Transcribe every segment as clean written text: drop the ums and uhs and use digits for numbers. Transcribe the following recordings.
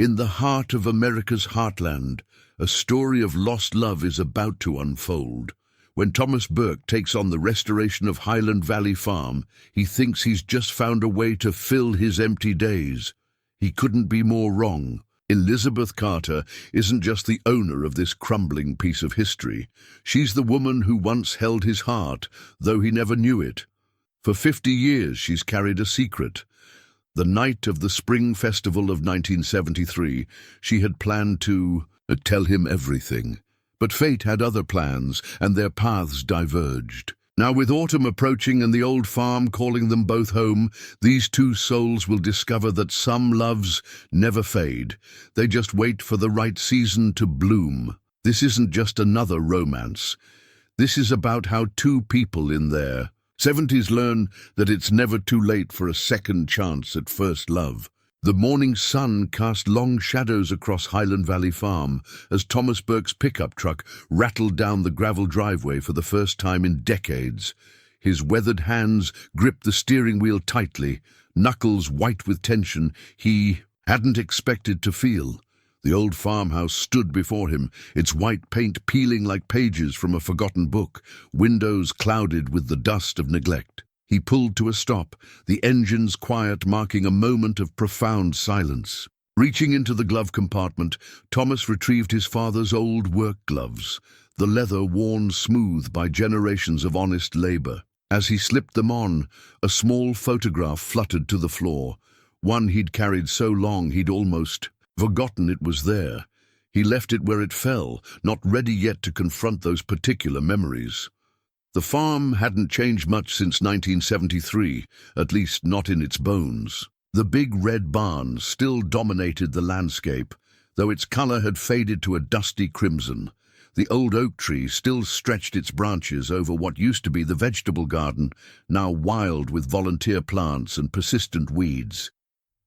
In the heart of America's heartland, a story of lost love is about to unfold. When Thomas Burke takes on the restoration of Highland Valley Farm, he thinks he's just found a way to fill his empty days. He couldn't be more wrong. Elizabeth Carter isn't just the owner of this crumbling piece of history. She's the woman who once held his heart, though he never knew it. For 50 years she's carried a secret. The night of the Spring Festival of 1973, she had planned to tell him everything. But fate had other plans, and their paths diverged. Now, with autumn approaching and the old farm calling them both home, these two souls will discover that some loves never fade. They just wait for the right season to bloom. This isn't just another romance. This is about how two people in their 70s learn that it's never too late for a second chance at first love. The morning sun cast long shadows across Highland Valley Farm as Thomas Burke's pickup truck rattled down the gravel driveway for the first time in decades. His weathered hands gripped the steering wheel tightly, knuckles white with tension he hadn't expected to feel. The old farmhouse stood before him, its white paint peeling like pages from a forgotten book, windows clouded with the dust of neglect. He pulled to a stop, the engine's quiet marking a moment of profound silence. Reaching into the glove compartment, Thomas retrieved his father's old work gloves, the leather worn smooth by generations of honest labor. As he slipped them on, a small photograph fluttered to the floor, one he'd carried so long he'd almost forgotten it was there. He left it where it fell, not ready yet to confront those particular memories. The farm hadn't changed much since 1973, at least not in its bones. The big red barn still dominated the landscape, though its color had faded to a dusty crimson. The old oak tree still stretched its branches over what used to be the vegetable garden, now wild with volunteer plants and persistent weeds.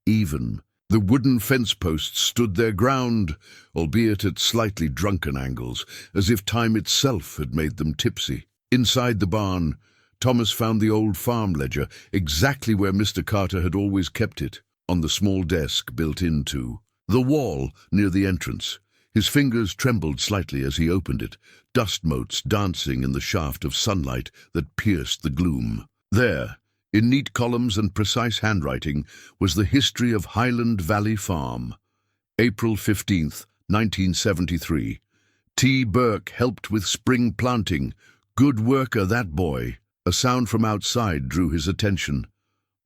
Even the wooden fence posts stood their ground, albeit at slightly drunken angles, as if time itself had made them tipsy. Inside the barn, Thomas found the old farm ledger, exactly where Mr. Carter had always kept it, on the small desk built into the wall near the entrance. His fingers trembled slightly as he opened it, dust motes dancing in the shaft of sunlight that pierced the gloom. There, in neat columns and precise handwriting, was the history of Highland Valley Farm. April 15th, 1973. T. Burke helped with spring planting. Good worker, that boy. A sound from outside drew his attention.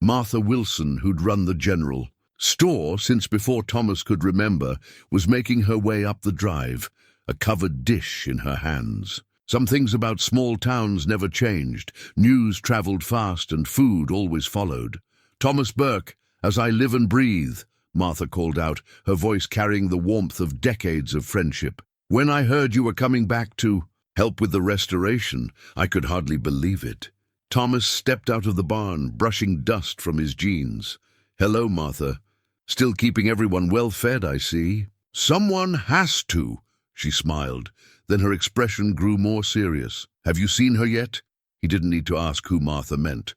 Martha Wilson, who'd run the general store since before Thomas could remember, was making her way up the drive, a covered dish in her hands. Some things about small towns never changed. News traveled fast and food always followed. "Thomas Burke, as I live and breathe," Martha called out, her voice carrying the warmth of decades of friendship. "When I heard you were coming back to help with the restoration, I could hardly believe it." Thomas stepped out of the barn, brushing dust from his jeans. "Hello, Martha. Still keeping everyone well fed, I see." "Someone has to," she smiled. Then her expression grew more serious. "Have you seen her yet?" He didn't need to ask who Martha meant.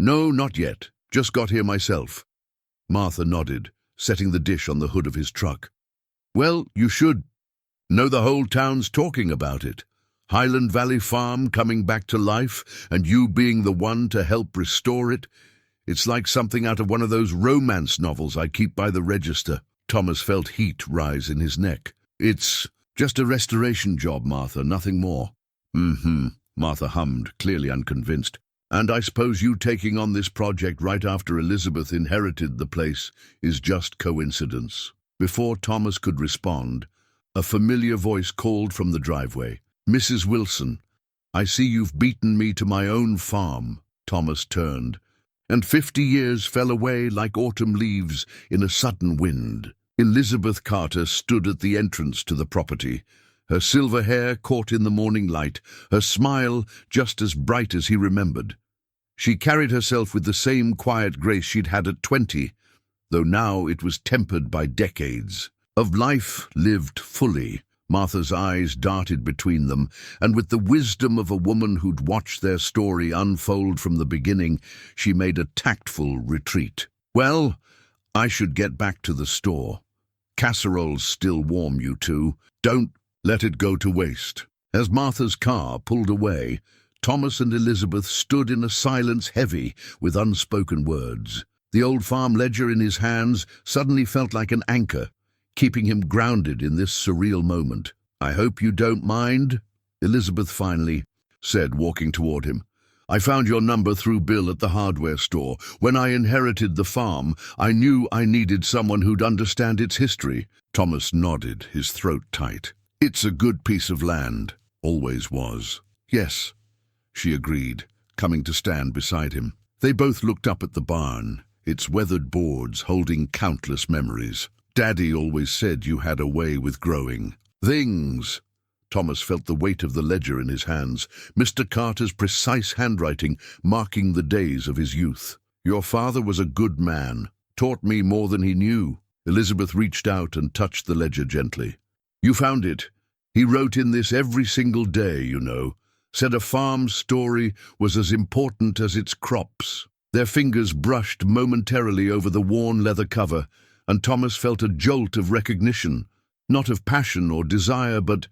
"No, not yet. Just got here myself." Martha nodded, setting the dish on the hood of his truck. "Well, you should know the whole town's talking about it. Highland Valley Farm coming back to life, and you being the one to help restore it. It's like something out of one of those romance novels I keep by the register." Thomas felt heat rise in his neck. "It's just a restoration job, Martha, nothing more." Martha hummed, clearly unconvinced. "And I suppose you taking on this project right after Elizabeth inherited the place is just coincidence." Before Thomas could respond, a familiar voice called from the driveway. "Mrs. Wilson, I see you've beaten me to my own farm." Thomas turned, and 50 years fell away like autumn leaves in a sudden wind. Elizabeth Carter stood at the entrance to the property, her silver hair caught in the morning light, her smile just as bright as he remembered. She carried herself with the same quiet grace she'd had at 20, though now it was tempered by decades of life lived fully. Martha's eyes darted between them, and with the wisdom of a woman who'd watched their story unfold from the beginning, she made a tactful retreat. "Well, I should get back to the store. casserole's still warm, you two. Don't let it go to waste." As Martha's car pulled away, Thomas and Elizabeth stood in a silence heavy with unspoken words. The old farm ledger in his hands suddenly felt like an anchor, keeping him grounded in this surreal moment. "I hope you don't mind," Elizabeth finally said, walking toward him. "I found your number through Bill at the hardware store. When I inherited the farm, I knew I needed someone who'd understand its history." Thomas nodded, his throat tight. "It's a good piece of land. Always was." "Yes," she agreed, coming to stand beside him. They both looked up at the barn, its weathered boards holding countless memories. "Daddy always said you had a way with growing things." Thomas felt the weight of the ledger in his hands, Mr. Carter's precise handwriting marking the days of his youth. "Your father was a good man, taught me more than he knew." Elizabeth reached out and touched the ledger gently. "You found it. He wrote in this every single day, you know. Said a farm's story was as important as its crops." Their fingers brushed momentarily over the worn leather cover, and Thomas felt a jolt of recognition, not of passion or desire, but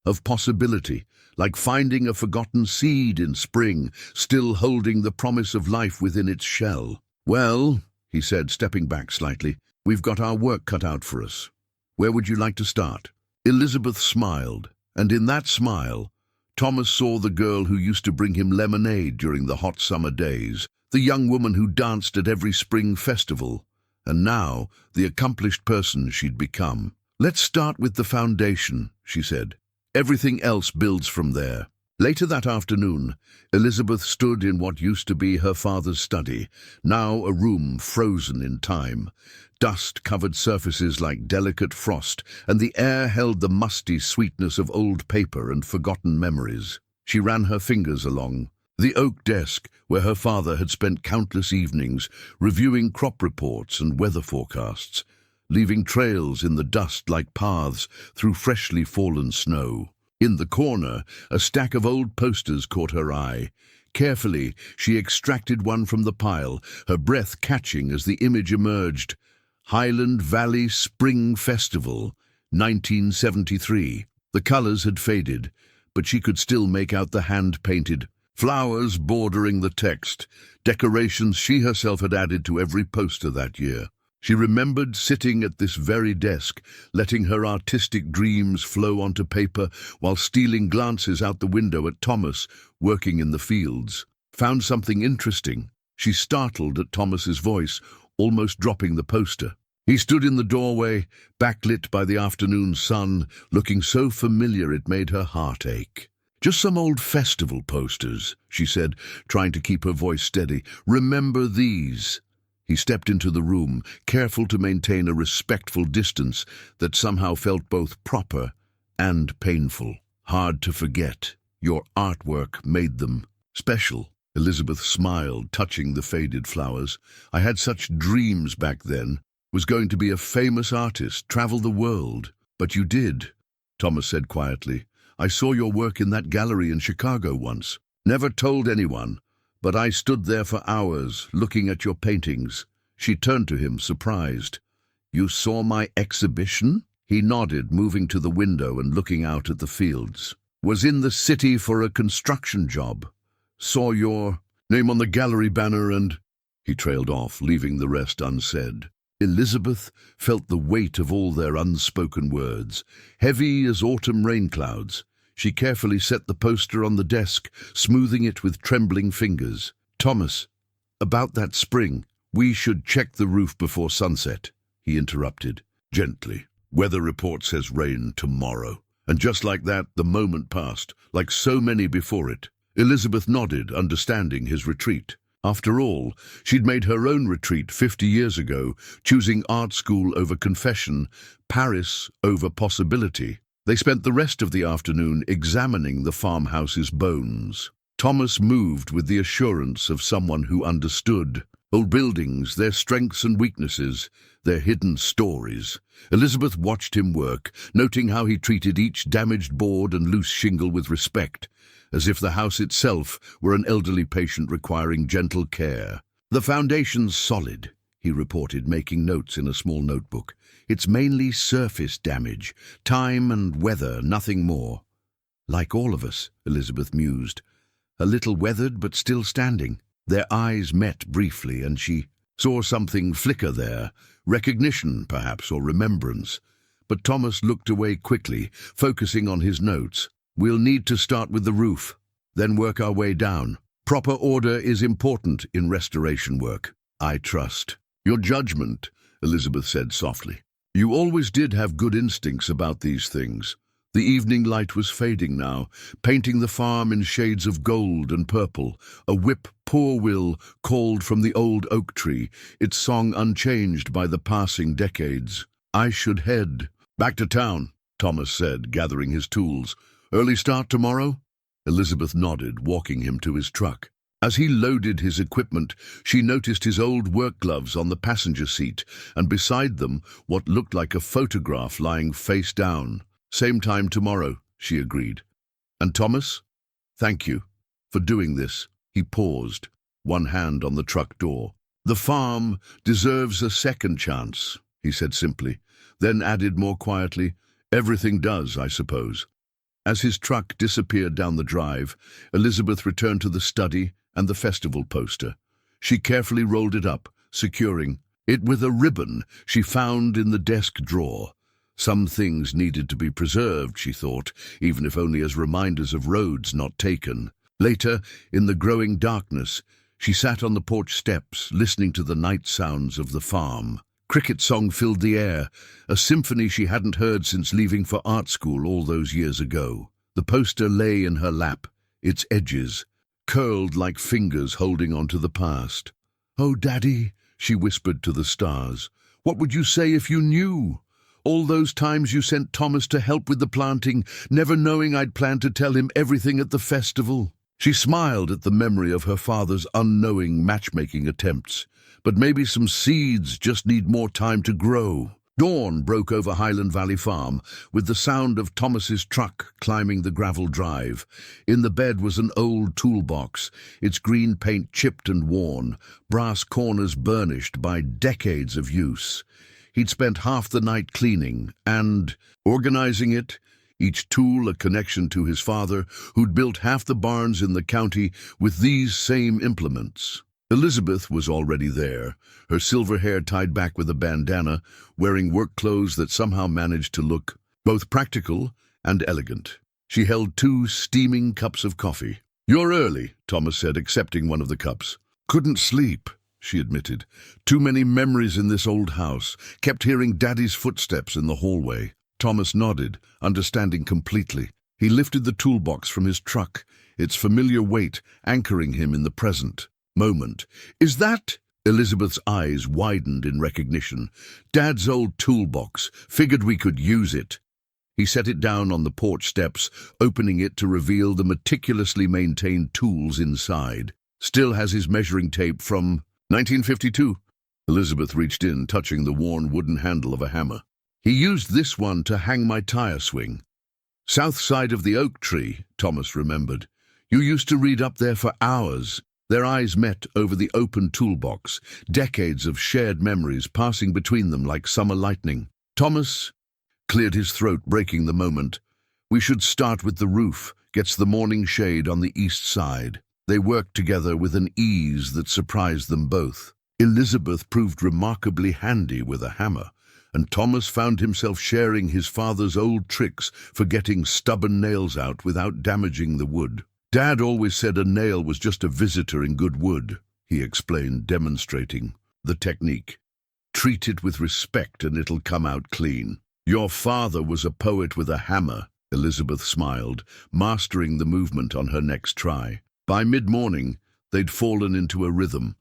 of possibility, like finding a forgotten seed in spring, still holding the promise of life within its shell. "Well," he said, stepping back slightly, "we've got our work cut out for us. Where would you like to start?" Elizabeth smiled, and in that smile, Thomas saw the girl who used to bring him lemonade during the hot summer days, the young woman who danced at every spring festival, and now the accomplished person she'd become. "Let's start with the foundation," she said. "Everything else builds from there." Later that afternoon, Elizabeth stood in what used to be her father's study, now a room frozen in time. Dust covered surfaces like delicate frost, and the air held the musty sweetness of old paper and forgotten memories. She ran her fingers along the oak desk where her father had spent countless evenings reviewing crop reports and weather forecasts, leaving trails in the dust like paths through freshly fallen snow. In the corner, a stack of old posters caught her eye. Carefully, she extracted one from the pile, her breath catching as the image emerged. Highland Valley Spring Festival, 1973. The colors had faded, but she could still make out the hand-painted flowers bordering the text, decorations she herself had added to every poster that year. She remembered sitting at this very desk, letting her artistic dreams flow onto paper while stealing glances out the window at Thomas, working in the fields. Found something interesting. She startled at Thomas's voice, almost dropping the poster. He stood in the doorway, backlit by the afternoon sun, looking so familiar it made her heart ache. "Just some old festival posters," she said, trying to keep her voice steady. "Remember these?" He stepped into the room, careful to maintain a respectful distance that somehow felt both proper and painful. "Hard to forget. Your artwork made them special." Elizabeth smiled, touching the faded flowers. "I had such dreams back then. Was going to be a famous artist, travel the world." "But you did," Thomas said quietly. "I saw your work in that gallery in Chicago once. Never told anyone, but I stood there for hours, looking at your paintings." She turned to him, surprised. "You saw my exhibition?" He nodded, moving to the window and looking out at the fields. "Was in the city for a construction job. Saw your name on the gallery banner and—" He trailed off, leaving the rest unsaid. Elizabeth felt the weight of all their unspoken words, heavy as autumn rain clouds. She carefully set the poster on the desk, smoothing it with trembling fingers. "Thomas, about that spring, we should check the roof before sunset," he interrupted, gently. "Weather report says rain tomorrow." And just like that, the moment passed, like so many before it. Elizabeth nodded, understanding his retreat. After all, she'd made her own retreat 50 years ago, choosing art school over confession, Paris over possibility. They spent the rest of the afternoon examining the farmhouse's bones. Thomas moved with the assurance of someone who understood. Old buildings, their strengths and weaknesses, their hidden stories. Elizabeth watched him work, noting how he treated each damaged board and loose shingle with respect, as if the house itself were an elderly patient requiring gentle care. "The foundation's solid," he reported, making notes in a small notebook. It's mainly surface damage, time and weather, nothing more. Like all of us, Elizabeth mused. A little weathered but still standing. Their eyes met briefly, and she saw something flicker there, recognition perhaps, or remembrance. But Thomas looked away quickly, focusing on his notes. We'll need to start with the roof, then work our way down. Proper order is important in restoration work, I trust. Your judgment, Elizabeth said softly. You always did have good instincts about these things. The evening light was fading now, painting the farm in shades of gold and purple. A whip poor will called from the old oak tree, its song unchanged by the passing decades. I should head back to town, Thomas said, gathering his tools. Early start tomorrow? Elizabeth nodded, walking him to his truck. As he loaded his equipment, she noticed his old work gloves on the passenger seat, and beside them what looked like a photograph lying face down. Same time tomorrow, she agreed. And Thomas? Thank you for doing this. He paused, one hand on the truck door. The farm deserves a second chance, he said simply, then added more quietly, everything does, I suppose. As his truck disappeared down the drive, Elizabeth returned to the study and the festival poster. She carefully rolled it up, securing it with a ribbon she found in the desk drawer. Some things needed to be preserved, she thought, even if only as reminders of roads not taken. Later, in the growing darkness, she sat on the porch steps, listening to the night sounds of the farm. Cricket song filled the air, a symphony she hadn't heard since leaving for art school all those years ago. The poster lay in her lap, its edges curled like fingers holding on to the past. Oh, Daddy, she whispered to the stars, what would you say if you knew? All those times you sent Thomas to help with the planting, never knowing I'd planned to tell him everything at the festival. She smiled at the memory of her father's unknowing matchmaking attempts. But maybe some seeds just need more time to grow. Dawn broke over Highland Valley Farm, with the sound of Thomas's truck climbing the gravel drive. In the bed was an old toolbox, its green paint chipped and worn, brass corners burnished by decades of use. He'd spent half the night cleaning and organizing it, each tool a connection to his father, who'd built half the barns in the county with these same implements. Elizabeth was already there, her silver hair tied back with a bandana, wearing work clothes that somehow managed to look both practical and elegant. She held 2 steaming cups of coffee. You're early, Thomas said, accepting one of the cups. Couldn't sleep, she admitted. Too many memories in this old house. Kept hearing Daddy's footsteps in the hallway. Thomas nodded, understanding completely. He lifted the toolbox from his truck, its familiar weight anchoring him in the present moment. Is that? Elizabeth's eyes widened in recognition. Dad's old toolbox. Figured we could use it. He set it down on the porch steps, opening it to reveal the meticulously maintained tools inside. Still has his measuring tape from 1952. Elizabeth reached in, touching the worn wooden handle of a hammer. He used this one to hang my tire swing. South side of the oak tree, Thomas remembered. You used to read up there for hours. Their eyes met over the open toolbox, decades of shared memories passing between them like summer lightning. Thomas cleared his throat, breaking the moment. We should start with the roof, gets the morning shade on the east side. They worked together with an ease that surprised them both. Elizabeth proved remarkably handy with a hammer, and Thomas found himself sharing his father's old tricks for getting stubborn nails out without damaging the wood. Dad always said a nail was just a visitor in good wood, he explained, demonstrating the technique. Treat it with respect and it'll come out clean. Your father was a poet with a hammer, Elizabeth smiled, mastering the movement on her next try. By mid-morning, they'd fallen into a rhythm.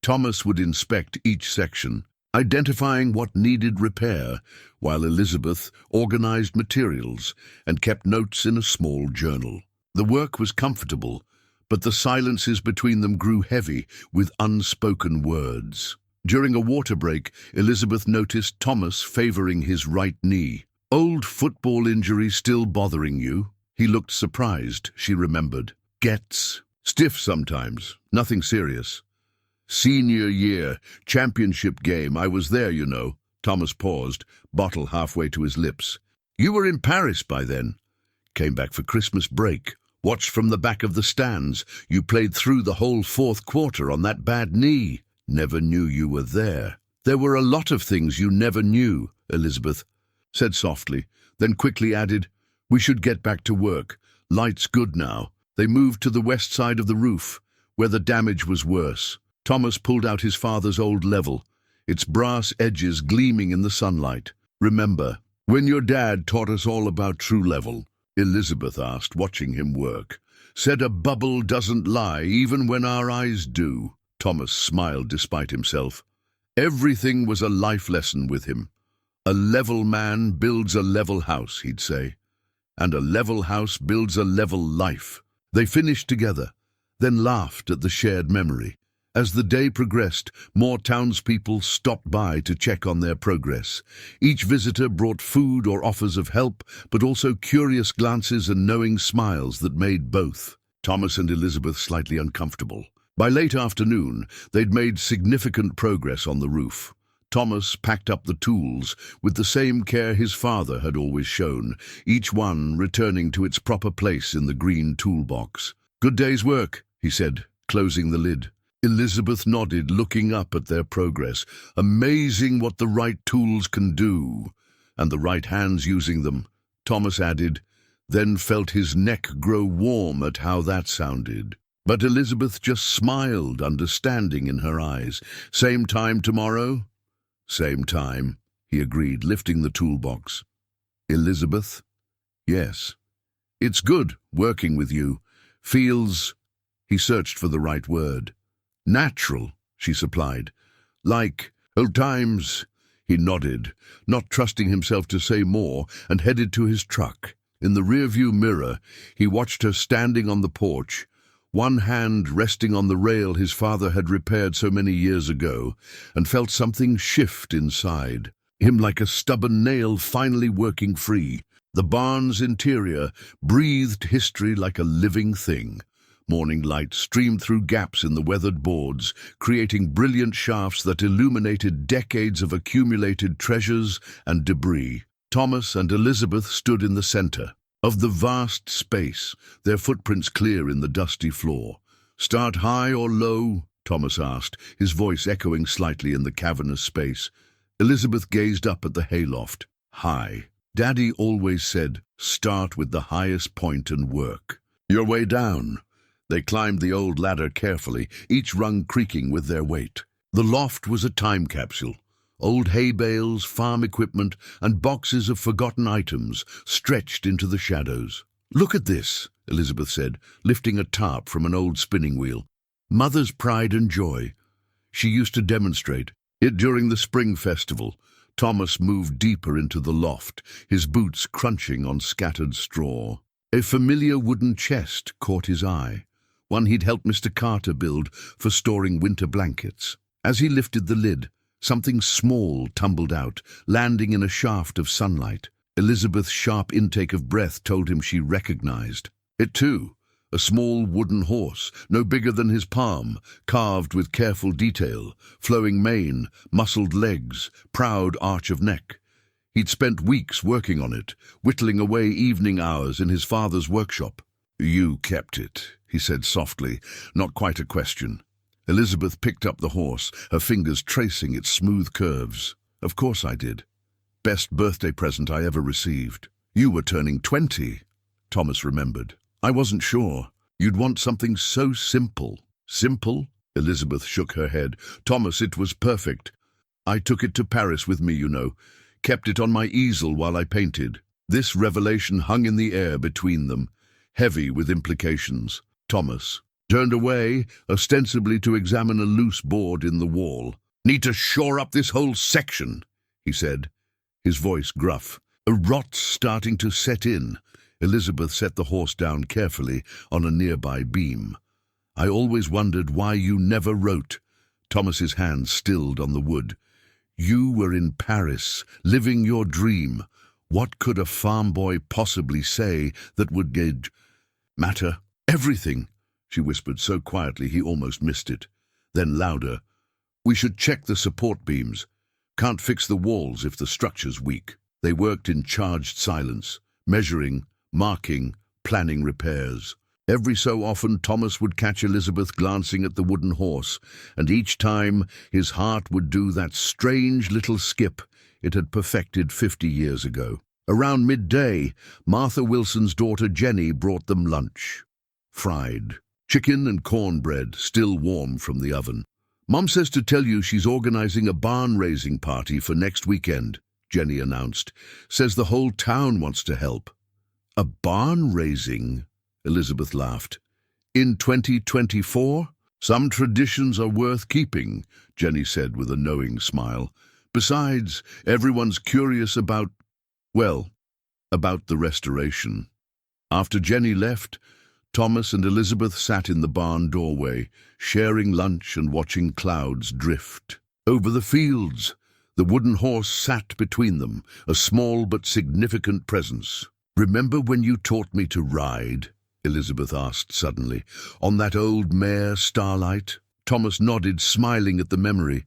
Thomas would inspect each section, identifying what needed repair, while Elizabeth organized materials and kept notes in a small journal. The work was comfortable, but the silences between them grew heavy with unspoken words. During a water break, Elizabeth noticed Thomas favoring his right knee. Old football injury still bothering you? He looked surprised, she remembered. Gets stiff sometimes, nothing serious. Senior year, championship game, I was there, you know, Thomas paused, bottle halfway to his lips. You were in Paris by then. Came back for Christmas break. Watched from the back of the stands. You played through the whole fourth quarter on that bad knee. Never knew you were there. There were a lot of things you never knew, Elizabeth said softly, then quickly added, We should get back to work. Light's good now. They moved to the west side of the roof, where the damage was worse. Thomas pulled out his father's old level, its brass edges gleaming in the sunlight. Remember, when your dad taught us all about true level? Elizabeth asked, watching him work. Said a bubble doesn't lie, even when our eyes do. Thomas smiled despite himself. Everything was a life lesson with him. A level man builds a level house, he'd say. And a level house builds a level life. They finished together, then laughed at the shared memory. As the day progressed, more townspeople stopped by to check on their progress. Each visitor brought food or offers of help, but also curious glances and knowing smiles that made both Thomas and Elizabeth slightly uncomfortable. By late afternoon, they'd made significant progress on the roof. Thomas packed up the tools with the same care his father had always shown, each one returning to its proper place in the green toolbox. Good day's work, he said, closing the lid. Elizabeth nodded, looking up at their progress. Amazing what the right tools can do, and the right hands using them, Thomas added, then felt his neck grow warm at how that sounded. But Elizabeth just smiled, understanding in her eyes. Same time tomorrow? Same time, he agreed, lifting the toolbox. Elizabeth? Yes. It's good working with you. Feels... He searched for the right word. Natural, she supplied. Like old times. He nodded, not trusting himself to say more, and headed to his truck. In the rearview mirror, he watched her standing on the porch, one hand resting on the rail his father had repaired so many years ago, and felt something shift inside him like a stubborn nail finally working free. The barn's interior breathed history like a living thing. Morning light streamed through gaps in the weathered boards, creating brilliant shafts that illuminated decades of accumulated treasures and debris. Thomas and Elizabeth stood in the center of the vast space, their footprints clear in the dusty floor. Start high or low? Thomas asked, his voice echoing slightly in the cavernous space. Elizabeth gazed up at the hayloft. High. Daddy always said, start with the highest point and work your way down. They climbed the old ladder carefully, each rung creaking with their weight. The loft was a time capsule. Old hay bales, farm equipment, and boxes of forgotten items stretched into the shadows. Look at this, Elizabeth said, lifting a tarp from an old spinning wheel. Mother's pride and joy. She used to demonstrate it during the spring festival. Thomas moved deeper into the loft, his boots crunching on scattered straw. A familiar wooden chest caught his eye, one he'd helped Mr. Carter build for storing winter blankets. As he lifted the lid, something small tumbled out, landing in a shaft of sunlight. Elizabeth's sharp intake of breath told him she recognized it too. A small wooden horse, no bigger than his palm, carved with careful detail, flowing mane, muscled legs, proud arch of neck. He'd spent weeks working on it, whittling away evening hours in his father's workshop. You kept it, he said softly, not quite a question. Elizabeth picked up the horse, her fingers tracing its smooth curves. Of course I did. Best birthday present I ever received. You were turning 20, Thomas remembered. I wasn't sure. You'd want something so simple. Simple? Elizabeth shook her head. Thomas, it was perfect. I took it to Paris with me, you know. Kept it on my easel while I painted. This revelation hung in the air between them, heavy with implications. Thomas turned away, ostensibly to examine a loose board in the wall. Need to shore up this whole section, he said, his voice gruff. A rot's starting to set in. Elizabeth set the horse down carefully on a nearby beam. I always wondered why you never wrote. Thomas's hand stilled on the wood. You were in Paris, living your dream. What could a farm boy possibly say that would matter? Everything, she whispered so quietly he almost missed it. Then louder, we should check the support beams. Can't fix the walls if the structure's weak. They worked in charged silence, measuring, marking, planning repairs. Every so often Thomas would catch Elizabeth glancing at the wooden horse, and each time his heart would do that strange little skip it had perfected 50 years ago. Around midday, Martha Wilson's daughter Jenny brought them lunch. Fried chicken and cornbread, still warm from the oven. "Mom says to tell you she's organizing a barn-raising party for next weekend," Jenny announced. "Says the whole town wants to help." "A barn-raising?" Elizabeth laughed. "In 2024? Some traditions are worth keeping," Jenny said with a knowing smile. "Besides, everyone's curious about the restoration." After Jenny left, Thomas and Elizabeth sat in the barn doorway, sharing lunch and watching clouds drift over the fields. The wooden horse sat between them, a small but significant presence. "Remember when you taught me to ride?" Elizabeth asked suddenly. "On that old mare, Starlight?" Thomas nodded, smiling at the memory.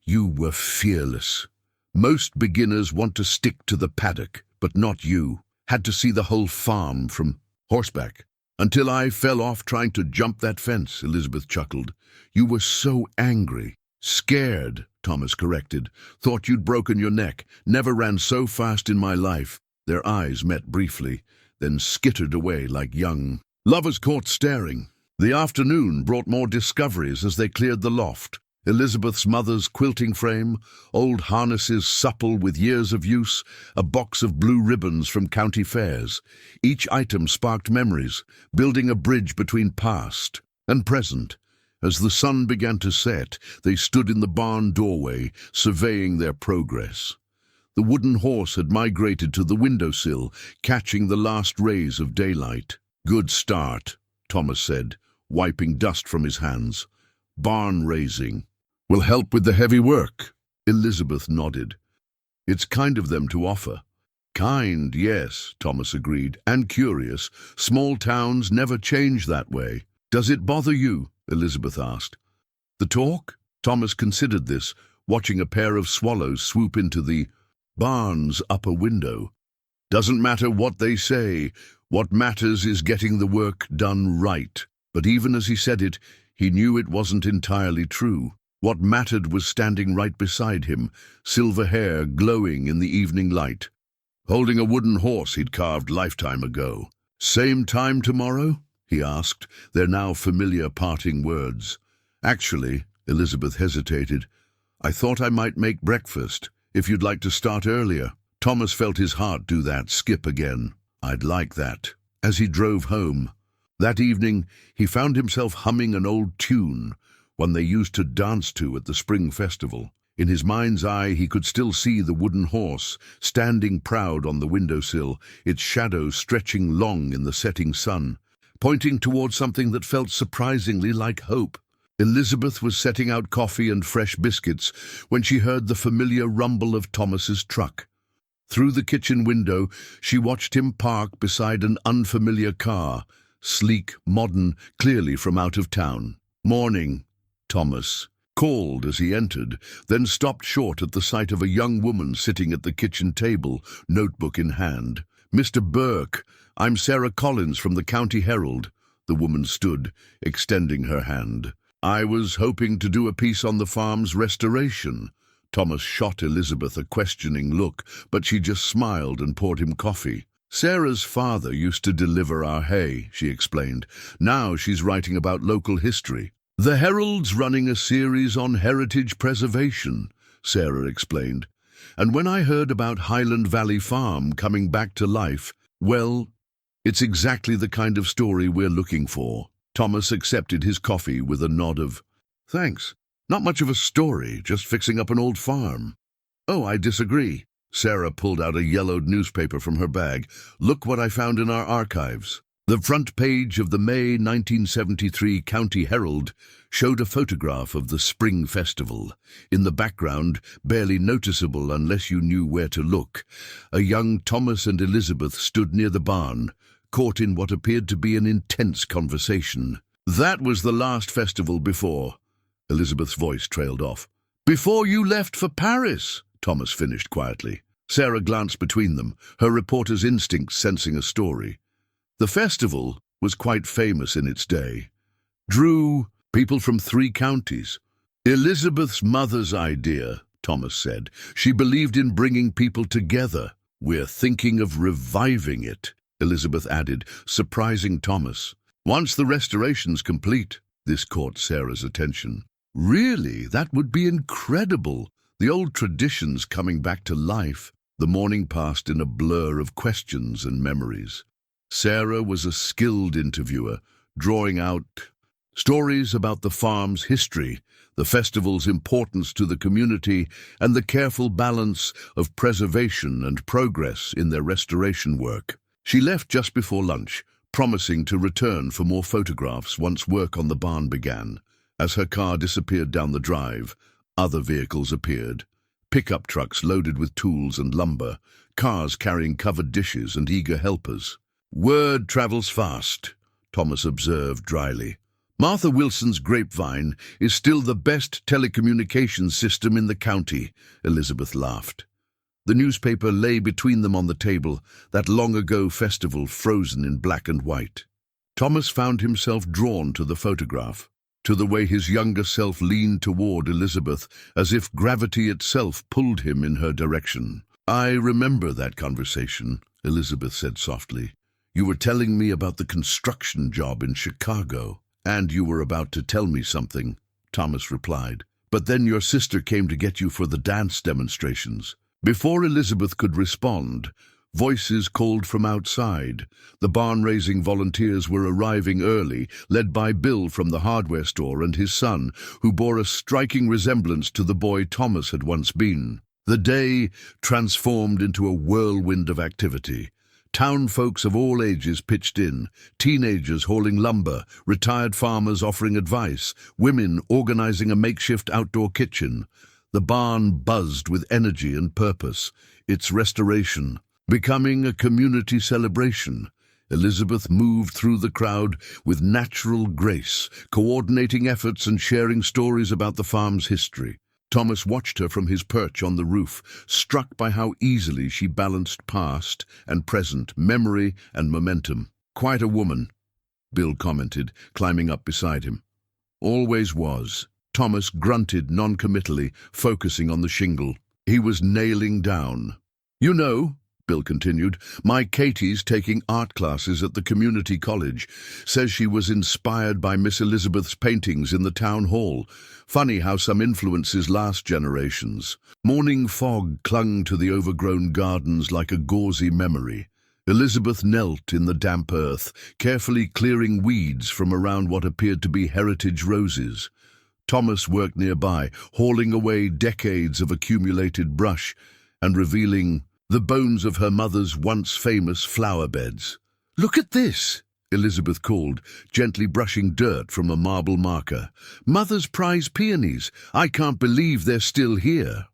"You were fearless. Most beginners want to stick to the paddock, but not you. Had to see the whole farm from horseback. Until I fell off trying to jump that fence," Elizabeth chuckled. "You were so angry." "Scared," Thomas corrected. "Thought you'd broken your neck. Never ran so fast in my life." Their eyes met briefly, then skittered away like young lovers caught staring. The afternoon brought more discoveries as they cleared the loft. Elizabeth's mother's quilting frame, old harnesses supple with years of use, a box of blue ribbons from county fairs. Each item sparked memories, building a bridge between past and present. As the sun began to set, they stood in the barn doorway, surveying their progress. The wooden horse had migrated to the windowsill, catching the last rays of daylight. "Good start," Thomas said, wiping dust from his hands. "Barn raising will help with the heavy work." Elizabeth nodded. "It's kind of them to offer." "Kind, yes," Thomas agreed, "and curious. Small towns never change that way." "Does it bother you?" Elizabeth asked. "The talk?" Thomas considered this, watching a pair of swallows swoop into the barn's upper window. "Doesn't matter what they say. What matters is getting the work done right." But even as he said it, he knew it wasn't entirely true. What mattered was standing right beside him, silver hair glowing in the evening light, holding a wooden horse he'd carved lifetime ago. "Same time tomorrow?" he asked, their now familiar parting words. "Actually," Elizabeth hesitated, "I thought I might make breakfast, if you'd like to start earlier." Thomas felt his heart do that skip again. "I'd like that." As he drove home that evening, he found himself humming an old tune, one they used to dance to at the spring festival. In his mind's eye, he could still see the wooden horse, standing proud on the windowsill, its shadow stretching long in the setting sun, pointing toward something that felt surprisingly like hope. Elizabeth was setting out coffee and fresh biscuits when she heard the familiar rumble of Thomas's truck. Through the kitchen window, she watched him park beside an unfamiliar car, sleek, modern, clearly from out of town. "Morning," Thomas called as he entered, then stopped short at the sight of a young woman sitting at the kitchen table, notebook in hand. "Mr. Burke, I'm Sarah Collins from the County Herald." The woman stood, extending her hand. "I was hoping to do a piece on the farm's restoration." Thomas shot Elizabeth a questioning look, but she just smiled and poured him coffee. "Sarah's father used to deliver our hay," she explained. "Now she's writing about local history." "The Herald's running a series on heritage preservation," Sarah explained. "And when I heard about Highland Valley Farm coming back to life, well, it's exactly the kind of story we're looking for." Thomas accepted his coffee with a nod of, "Thanks. Not much of a story, just fixing up an old farm." "Oh, I disagree." Sarah pulled out a yellowed newspaper from her bag. "Look what I found in our archives." The front page of the May 1973 County Herald showed a photograph of the Spring Festival. In the background, barely noticeable unless you knew where to look, a young Thomas and Elizabeth stood near the barn, caught in what appeared to be an intense conversation. "That was the last festival before." Elizabeth's voice trailed off. "Before you left for Paris," Thomas finished quietly. Sarah glanced between them, her reporter's instincts sensing a story. The festival was quite famous in its day. Drew people from 3 counties. Elizabeth's mother's idea, Thomas said. She believed in bringing people together. "We're thinking of reviving it," Elizabeth added, surprising Thomas. "Once the restoration's complete." This caught Sarah's attention. "Really? That would be incredible. The old traditions coming back to life." The morning passed in a blur of questions and memories. Sarah was a skilled interviewer, drawing out stories about the farm's history, the festival's importance to the community, and the careful balance of preservation and progress in their restoration work. She left just before lunch, promising to return for more photographs once work on the barn began. As her car disappeared down the drive, other vehicles appeared. Pickup trucks loaded with tools and lumber, cars carrying covered dishes and eager helpers. "Word travels fast," Thomas observed dryly. "Martha Wilson's Grapevine is still the best telecommunications system in the county," Elizabeth laughed. The newspaper lay between them on the table, that long-ago festival frozen in black and white. Thomas found himself drawn to the photograph, to the way his younger self leaned toward Elizabeth, as if gravity itself pulled him in her direction. "I remember that conversation," Elizabeth said softly. "You were telling me about the construction job in Chicago, and you were about to tell me something," Thomas replied. "But then your sister came to get you for the dance demonstrations." Before Elizabeth could respond, voices called from outside. The barn-raising volunteers were arriving early, led by Bill from the hardware store and his son, who bore a striking resemblance to the boy Thomas had once been. The day transformed into a whirlwind of activity. Town folks of all ages pitched in, teenagers hauling lumber, retired farmers offering advice, women organizing a makeshift outdoor kitchen. The barn buzzed with energy and purpose, its restoration becoming a community celebration. Elizabeth moved through the crowd with natural grace, coordinating efforts and sharing stories about the farm's history. Thomas watched her from his perch on the roof, struck by how easily she balanced past and present, memory and momentum. "Quite a woman," Bill commented, climbing up beside him. "Always was." Thomas grunted noncommittally, focusing on the shingle. He was nailing down. "You know," Bill continued, "my Katie's taking art classes at the community college. Says she was inspired by Miss Elizabeth's paintings in the town hall. Funny how some influences last generations." Morning fog clung to the overgrown gardens like a gauzy memory. Elizabeth knelt in the damp earth, carefully clearing weeds from around what appeared to be heritage roses. Thomas worked nearby, hauling away decades of accumulated brush and revealing the bones of her mother's once famous flower beds. "Look at this," Elizabeth called, gently brushing dirt from a marble marker. "Mother's prize peonies. I can't believe they're still here."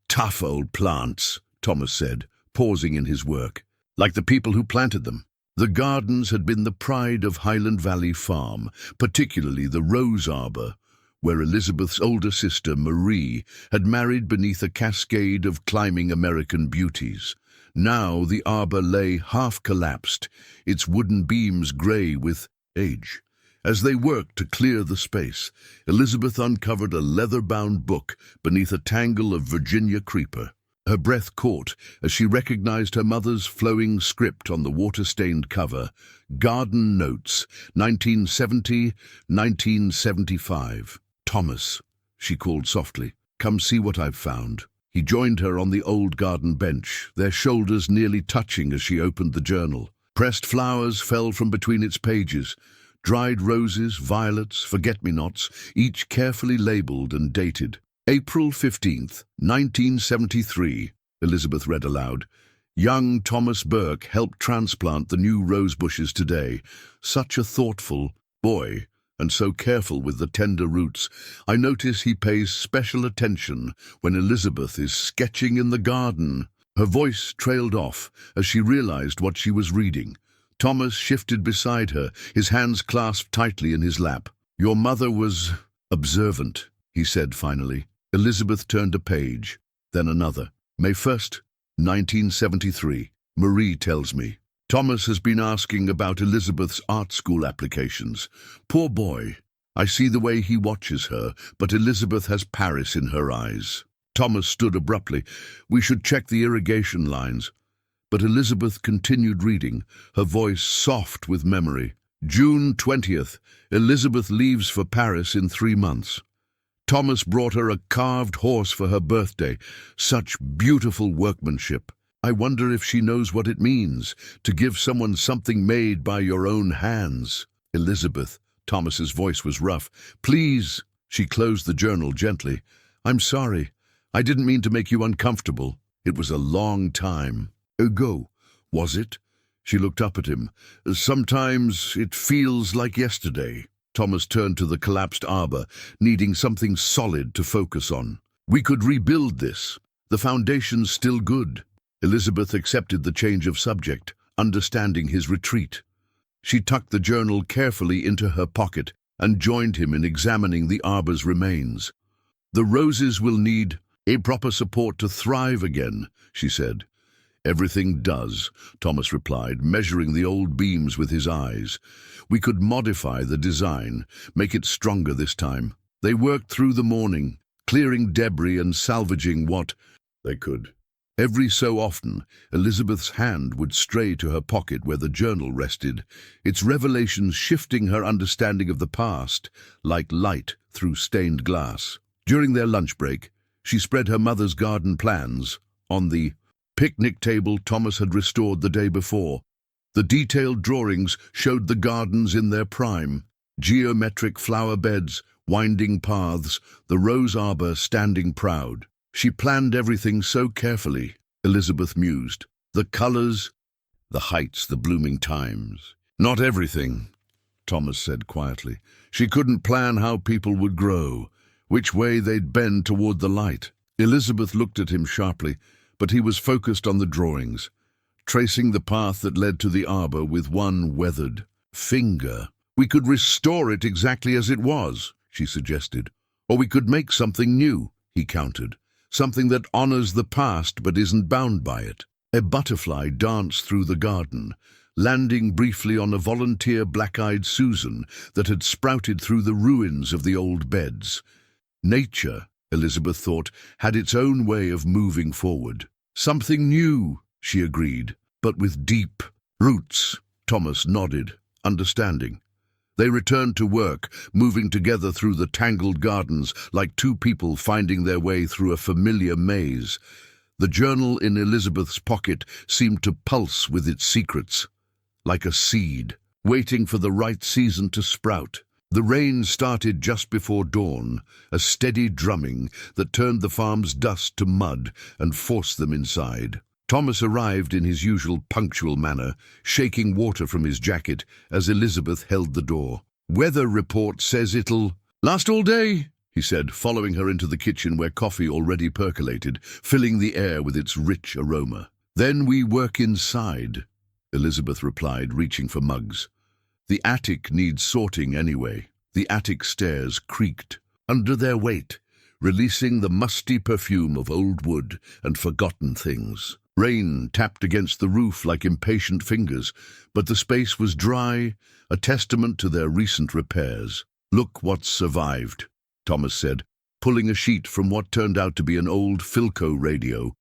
"Tough old plants," Thomas said, pausing in his work, "like the people who planted them." The gardens had been the pride of Highland Valley Farm, particularly the rose arbor, where Elizabeth's older sister, Marie, had married beneath a cascade of climbing American beauties. Now the arbor lay half-collapsed, its wooden beams grey with age. As they worked to clear the space, Elizabeth uncovered a leather-bound book beneath a tangle of Virginia creeper. Her breath caught as she recognized her mother's flowing script on the water-stained cover. "Garden Notes, 1970-1975. "Thomas," she called softly, "come see what I've found." He joined her on the old garden bench, their shoulders nearly touching as she opened the journal. Pressed flowers fell from between its pages, dried roses, violets, forget-me-nots, each carefully labeled and dated. "April 15th, 1973, Elizabeth read aloud. "Young Thomas Burke helped transplant the new rose bushes today. Such a thoughtful boy, and so careful with the tender roots. I notice he pays special attention when Elizabeth is sketching in the garden." Her voice trailed off as she realized what she was reading. Thomas shifted beside her, his hands clasped tightly in his lap. "Your mother was observant," he said finally. Elizabeth turned a page, then another. May 1st, 1973. Marie tells me. Thomas has been asking about Elizabeth's art school applications. Poor boy. I see the way he watches her, but Elizabeth has Paris in her eyes. Thomas stood abruptly. We should check the irrigation lines. But Elizabeth continued reading, her voice soft with memory. June 20th. Elizabeth leaves for Paris in 3 months. Thomas brought her a carved horse for her birthday. Such beautiful workmanship. I wonder if she knows what it means, to give someone something made by your own hands. Elizabeth. Thomas's voice was rough. Please. She closed the journal gently. I'm sorry. I didn't mean to make you uncomfortable. It was a long time ago, was it? She looked up at him. Sometimes it feels like yesterday. Thomas turned to the collapsed arbor, needing something solid to focus on. We could rebuild this. The foundation's still good. Elizabeth accepted the change of subject, understanding his retreat. She tucked the journal carefully into her pocket and joined him in examining the arbor's remains. The roses will need a proper support to thrive again, she said. Everything does, Thomas replied, measuring the old beams with his eyes. We could modify the design, make it stronger this time. They worked through the morning, clearing debris and salvaging what they could. Every so often, Elizabeth's hand would stray to her pocket where the journal rested, its revelations shifting her understanding of the past, like light through stained glass. During their lunch break, she spread her mother's garden plans on the picnic table Thomas had restored the day before. The detailed drawings showed the gardens in their prime, geometric flower beds, winding paths, the rose arbor standing proud. She planned everything so carefully, Elizabeth mused. The colors, the heights, the blooming times. Not everything, Thomas said quietly. She couldn't plan how people would grow, which way they'd bend toward the light. Elizabeth looked at him sharply, but he was focused on the drawings, tracing the path that led to the arbor with one weathered finger. We could restore it exactly as it was, she suggested. Or we could make something new, he countered. Something that honors the past but isn't bound by it. A butterfly danced through the garden, landing briefly on a volunteer black-eyed Susan that had sprouted through the ruins of the old beds. Nature, Elizabeth thought, had its own way of moving forward. Something new, she agreed, but with deep roots. Thomas nodded, understanding. They returned to work, moving together through the tangled gardens like two people finding their way through a familiar maze. The journal in Elizabeth's pocket seemed to pulse with its secrets, like a seed, waiting for the right season to sprout. The rain started just before dawn, a steady drumming that turned the farm's dust to mud and forced them inside. Thomas arrived in his usual punctual manner, shaking water from his jacket as Elizabeth held the door. Weather report says it'll last all day, he said, following her into the kitchen where coffee already percolated, filling the air with its rich aroma. Then we work inside, Elizabeth replied, reaching for mugs. The attic needs sorting anyway. The attic stairs creaked under their weight, releasing the musty perfume of old wood and forgotten things. Rain tapped against the roof like impatient fingers, but the space was dry, a testament to their recent repairs. Look what's survived, Thomas said, pulling a sheet from what turned out to be an old Philco radio,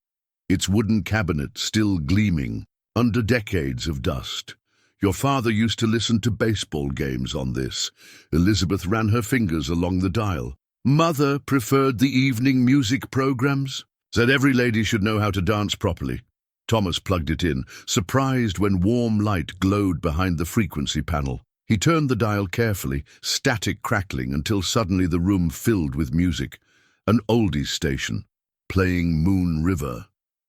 its wooden cabinet still gleaming under decades of dust. Your father used to listen to baseball games on this. Elizabeth ran her fingers along the dial. Mother preferred the evening music programs. Said every lady should know how to dance properly. Thomas plugged it in, surprised when warm light glowed behind the frequency panel. He turned the dial carefully, static crackling until suddenly the room filled with music. An oldies station, playing Moon River.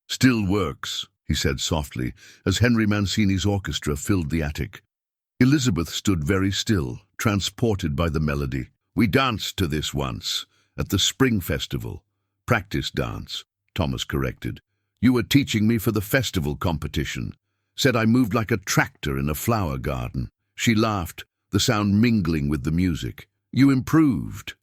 Still works, he said softly, as Henry Mancini's orchestra filled the attic. Elizabeth stood very still, transported by the melody. We danced to this once, at the spring festival. Practice dance, Thomas corrected. You were teaching me for the festival competition. Said I moved like a tractor in a flower garden. She laughed, the sound mingling with the music. You improved.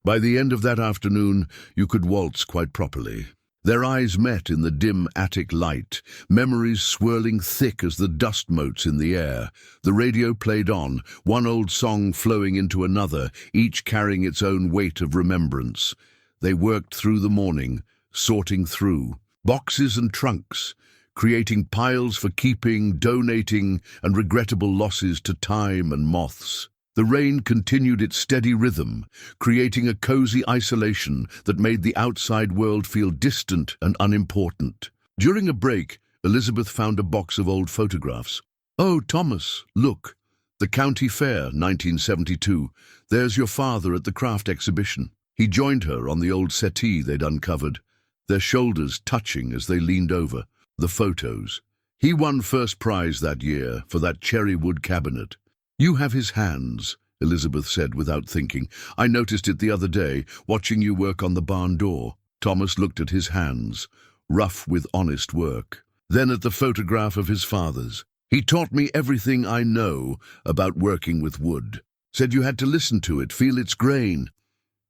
By the end of that afternoon, you could waltz quite properly. Their eyes met in the dim attic light, memories swirling thick as the dust motes in the air. The radio played on, one old song flowing into another, each carrying its own weight of remembrance. They worked through the morning, sorting through boxes and trunks, creating piles for keeping, donating, and regrettable losses to time and moths. The rain continued its steady rhythm, creating a cozy isolation that made the outside world feel distant and unimportant. During a break, Elizabeth found a box of old photographs. "Oh, Thomas, look. The County Fair, 1972. There's your father at the craft exhibition." He joined her on the old settee they'd uncovered, their shoulders touching as they leaned over. The photos. He won first prize that year for that cherry wood cabinet. "You have his hands," Elizabeth said without thinking. "I noticed it the other day, watching you work on the barn door." Thomas looked at his hands, rough with honest work. Then at the photograph of his father's. "He taught me everything I know about working with wood. Said you had to listen to it, feel its grain."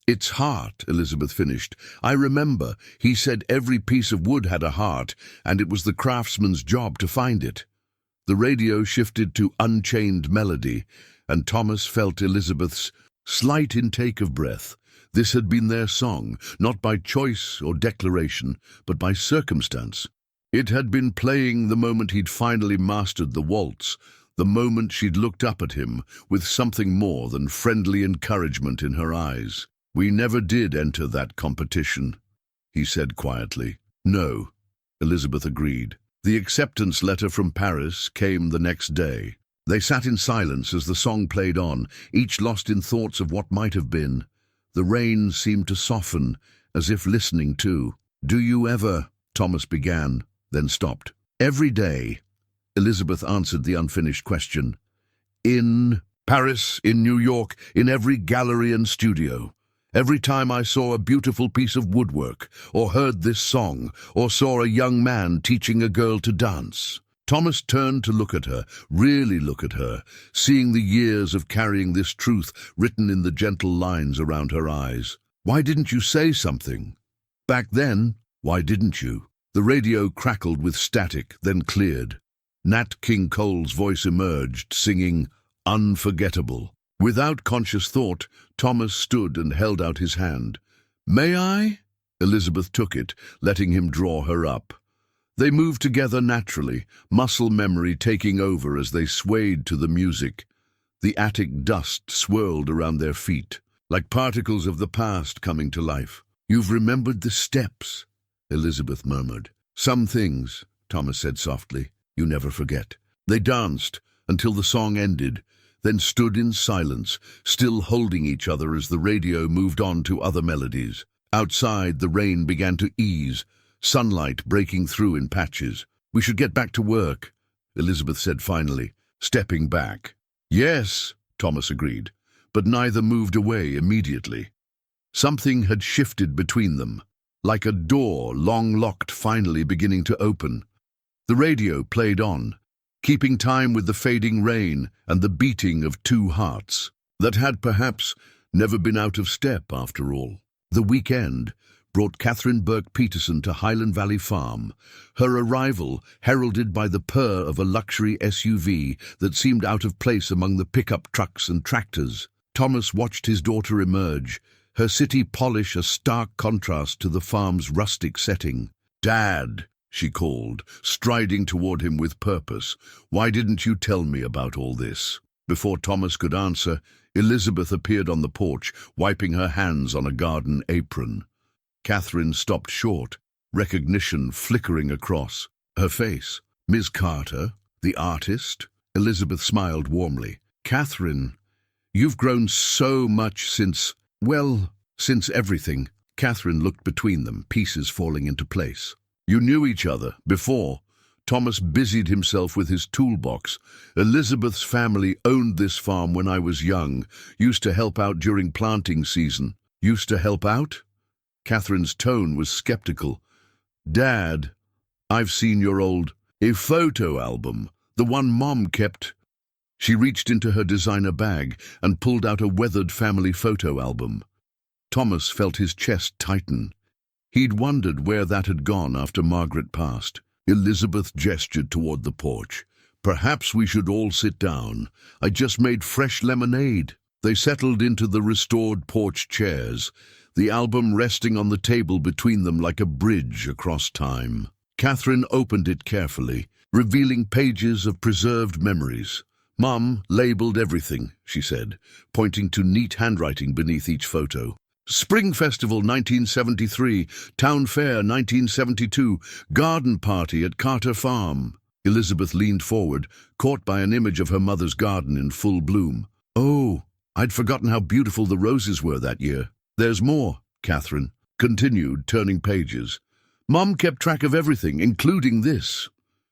"Its heart," Elizabeth finished. "I remember, he said every piece of wood had a heart, and it was the craftsman's job to find it." The radio shifted to unchained melody, and Thomas felt Elizabeth's slight intake of breath. This had been their song, not by choice or declaration, but by circumstance. It had been playing the moment he'd finally mastered the waltz, the moment she'd looked up at him with something more than friendly encouragement in her eyes. "We never did enter that competition," he said quietly. "No," Elizabeth agreed. The acceptance letter from Paris came the next day. They sat in silence as the song played on, each lost in thoughts of what might have been. The rain seemed to soften, as if listening too. "Do you ever?" Thomas began, then stopped. "Every day," Elizabeth answered the unfinished question. "In Paris, in New York, in every gallery and studio. Every time I saw a beautiful piece of woodwork, or heard this song, or saw a young man teaching a girl to dance." Thomas turned to look at her, really look at her, seeing the years of carrying this truth written in the gentle lines around her eyes. "Why didn't you say something? Back then, why didn't you?" The radio crackled with static, then cleared. Nat King Cole's voice emerged, singing "Unforgettable." Without conscious thought, Thomas stood and held out his hand. "May I?" Elizabeth took it, letting him draw her up. They moved together naturally, muscle memory taking over as they swayed to the music. The attic dust swirled around their feet, like particles of the past coming to life. "You've remembered the steps," Elizabeth murmured. "Some things," Thomas said softly, "you never forget." They danced until the song ended, then stood in silence, still holding each other as the radio moved on to other melodies. Outside, the rain began to ease, sunlight breaking through in patches. "We should get back to work," Elizabeth said finally, stepping back. "Yes," Thomas agreed, but neither moved away immediately. Something had shifted between them, like a door long locked finally beginning to open. The radio played on, keeping time with the fading rain and the beating of two hearts that had perhaps never been out of step after all. The weekend brought Catherine Burke Peterson to Highland Valley Farm, her arrival heralded by the purr of a luxury SUV that seemed out of place among the pickup trucks and tractors. Thomas watched his daughter emerge, her city polish a stark contrast to the farm's rustic setting. "Dad," she called, striding toward him with purpose. "Why didn't you tell me about all this?" Before Thomas could answer, Elizabeth appeared on the porch, wiping her hands on a garden apron. Catherine stopped short, recognition flickering across her face. "Miss Carter, the artist?" Elizabeth smiled warmly. "Catherine, you've grown so much since everything." Catherine looked between them, pieces falling into place. "You knew each other before." Thomas busied himself with his toolbox. "Elizabeth's family owned this farm when I was young. Used to help out during planting season." "Used to help out?" Catherine's tone was skeptical. "Dad, I've seen your a photo album, the one Mom kept." She reached into her designer bag and pulled out a weathered family photo album. Thomas felt his chest tighten. He'd wondered where that had gone after Margaret passed. Elizabeth gestured toward the porch. "Perhaps we should all sit down. I just made fresh lemonade." They settled into the restored porch chairs, the album resting on the table between them like a bridge across time. Catherine opened it carefully, revealing pages of preserved memories. "Mum labeled everything," she said, pointing to neat handwriting beneath each photo. "Spring Festival 1973, Town Fair 1972, Garden Party at Carter Farm." Elizabeth leaned forward, caught by an image of her mother's garden in full bloom. "Oh, I'd forgotten how beautiful the roses were that year." "There's more," Catherine continued, turning pages. "Mum kept track of everything, including this."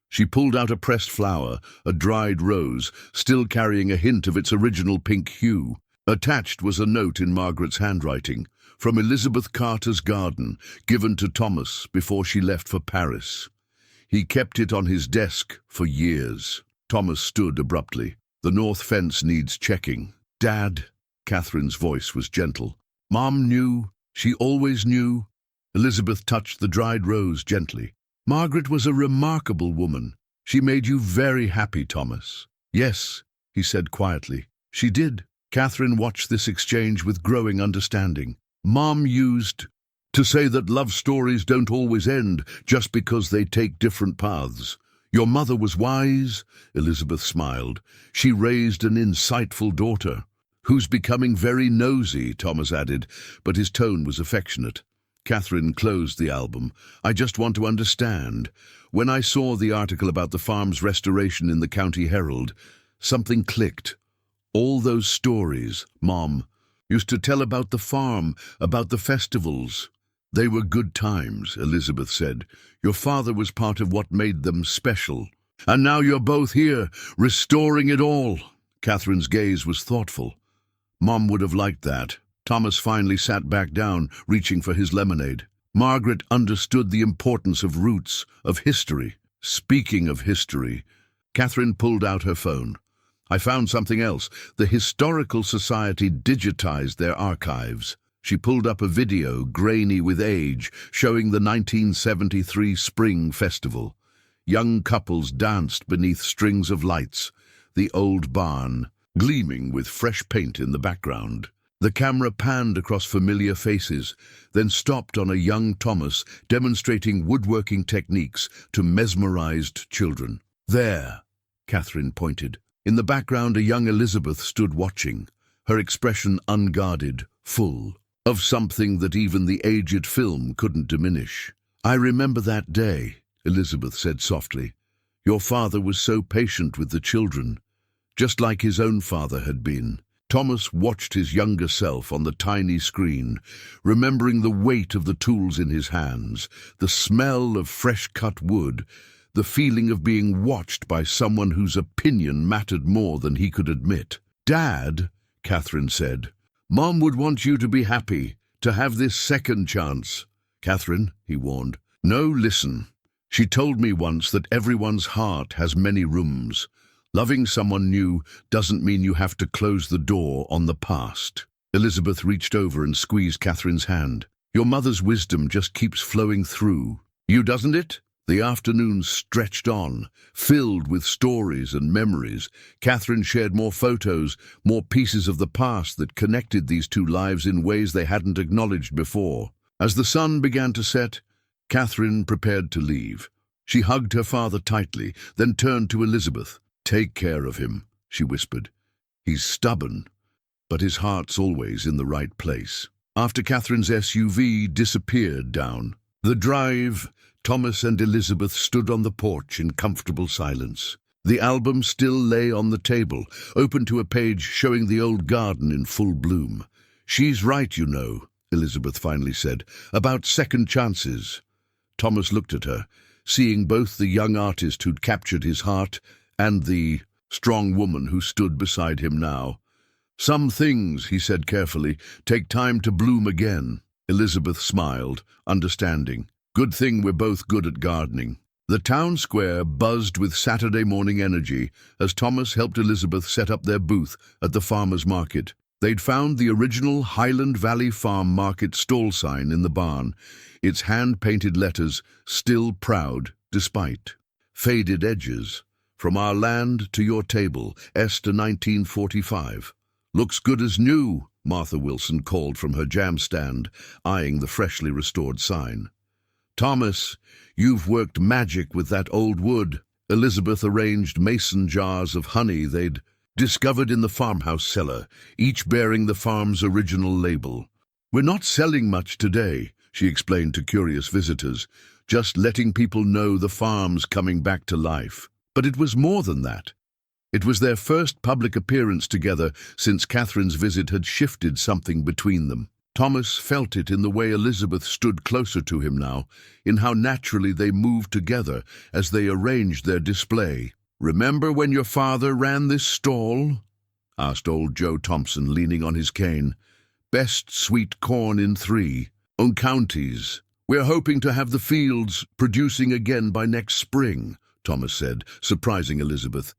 She pulled out a pressed flower, a dried rose, still carrying a hint of its original pink hue. Attached was a note in Margaret's handwriting, from Elizabeth Carter's garden, given to Thomas before she left for Paris. He kept it on his desk for years. Thomas stood abruptly. "The north fence needs checking." "Dad," Catherine's voice was gentle. "Mom knew. She always knew." Elizabeth touched the dried rose gently. "Margaret was a remarkable woman. She made you very happy, Thomas." "Yes," he said quietly. "She did." Catherine watched this exchange with growing understanding. "Mom used to say that love stories don't always end just because they take different paths. Your mother was wise," Elizabeth smiled. "She raised an insightful daughter." "Who's becoming very nosy," Thomas added, but his tone was affectionate. Catherine closed the album. "I just want to understand. When I saw the article about the farm's restoration in the County Herald, something clicked. All those stories, Mom, used to tell about the farm, about the festivals. They were good times," Elizabeth said. "Your father was part of what made them special. And now you're both here, restoring it all." Catherine's gaze was thoughtful. Mom would have liked that. Thomas finally sat back down, reaching for his lemonade. Margaret understood the importance of roots, of history. Speaking of history, Catherine pulled out her phone. "I found something else. The Historical Society digitized their archives." She pulled up a video, grainy with age, showing the 1973 Spring Festival. Young couples danced beneath strings of lights, the old barn gleaming with fresh paint in the background. The camera panned across familiar faces, then stopped on a young Thomas demonstrating woodworking techniques to mesmerized children. "There," Catherine pointed. In the background, a young Elizabeth stood watching, her expression unguarded, full of something that even the aged film couldn't diminish. "I remember that day," Elizabeth said softly. "Your father was so patient with the children, just like his own father had been." Thomas watched his younger self on the tiny screen, remembering the weight of the tools in his hands, the smell of fresh-cut wood, the feeling of being watched by someone whose opinion mattered more than he could admit. "Dad," Catherine said, "Mom would want you to be happy, to have this second chance." "Catherine," he warned. "No, listen. She told me once that everyone's heart has many rooms. Loving someone new doesn't mean you have to close the door on the past." Elizabeth reached over and squeezed Catherine's hand. "Your mother's wisdom just keeps flowing through you, doesn't it?" The afternoon stretched on, filled with stories and memories. Catherine shared more photos, more pieces of the past that connected these two lives in ways they hadn't acknowledged before. As the sun began to set, Catherine prepared to leave. She hugged her father tightly, then turned to Elizabeth. "Take care of him," she whispered. "He's stubborn, but his heart's always in the right place." After Catherine's SUV disappeared down the drive, Thomas and Elizabeth stood on the porch in comfortable silence. The album still lay on the table, open to a page showing the old garden in full bloom. "She's right, you know," Elizabeth finally said, "about second chances." Thomas looked at her, seeing both the young artist who'd captured his heart and the strong woman who stood beside him now. "Some things," he said carefully, "take time to bloom again." Elizabeth smiled, understanding. "Good thing we're both good at gardening." The town square buzzed with Saturday morning energy as Thomas helped Elizabeth set up their booth at the farmer's market. They'd found the original Highland Valley Farm market stall sign in the barn, its hand-painted letters still proud despite faded edges. From our land to your table, Esther 1945. Looks good as new, Martha Wilson called from her jam stand, eyeing the freshly restored sign. Thomas, you've worked magic with that old wood. Elizabeth arranged mason jars of honey they'd discovered in the farmhouse cellar, each bearing the farm's original label. We're not selling much today, she explained to curious visitors, just letting people know the farm's coming back to life. But it was more than that. It was their first public appearance together since Catherine's visit had shifted something between them. Thomas felt it in the way Elizabeth stood closer to him now, in how naturally they moved together as they arranged their display. "Remember when your father ran this stall?" asked old Joe Thompson, leaning on his cane. "Best sweet corn in 3 counties. We're hoping to have the fields producing again by next spring," Thomas said, surprising Elizabeth.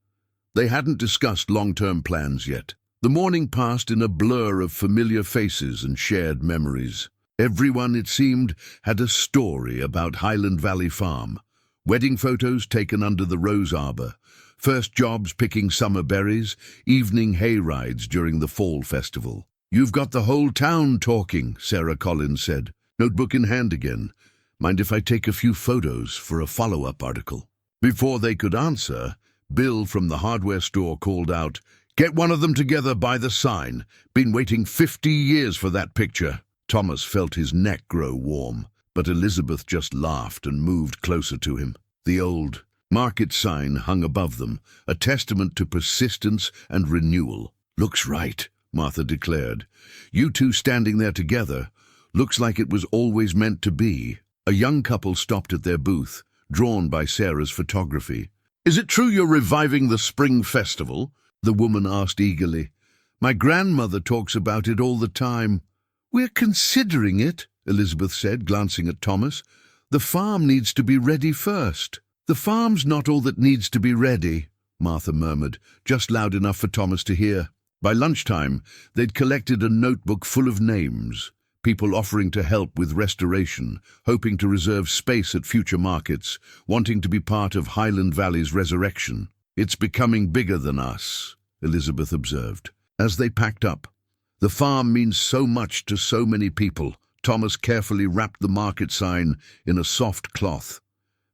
They hadn't discussed long-term plans yet. The morning passed in a blur of familiar faces and shared memories. Everyone, it seemed, had a story about Highland Valley Farm. Wedding photos taken under the rose arbor, first jobs picking summer berries, evening hay rides during the fall festival. "You've got the whole town talking," Sarah Collins said, notebook in hand again. "Mind if I take a few photos for a follow-up article?" Before they could answer, Bill from the hardware store called out, "Get one of them together by the sign. Been waiting 50 years for that picture." Thomas felt his neck grow warm, but Elizabeth just laughed and moved closer to him. The old market sign hung above them, a testament to persistence and renewal. "Looks right," Martha declared. "You two standing there together. Looks like it was always meant to be." A young couple stopped at their booth, drawn by Sarah's photography. "Is it true you're reviving the spring festival?" the woman asked eagerly. "My grandmother talks about it all the time." "We're considering it," Elizabeth said, glancing at Thomas. "The farm needs to be ready first." "The farm's not all that needs to be ready," Martha murmured, just loud enough for Thomas to hear. By lunchtime, they'd collected a notebook full of names, people offering to help with restoration, hoping to reserve space at future markets, wanting to be part of Highland Valley's resurrection. "It's becoming bigger than us," Elizabeth observed. As they packed up, "The farm means so much to so many people." Thomas carefully wrapped the market sign in a soft cloth.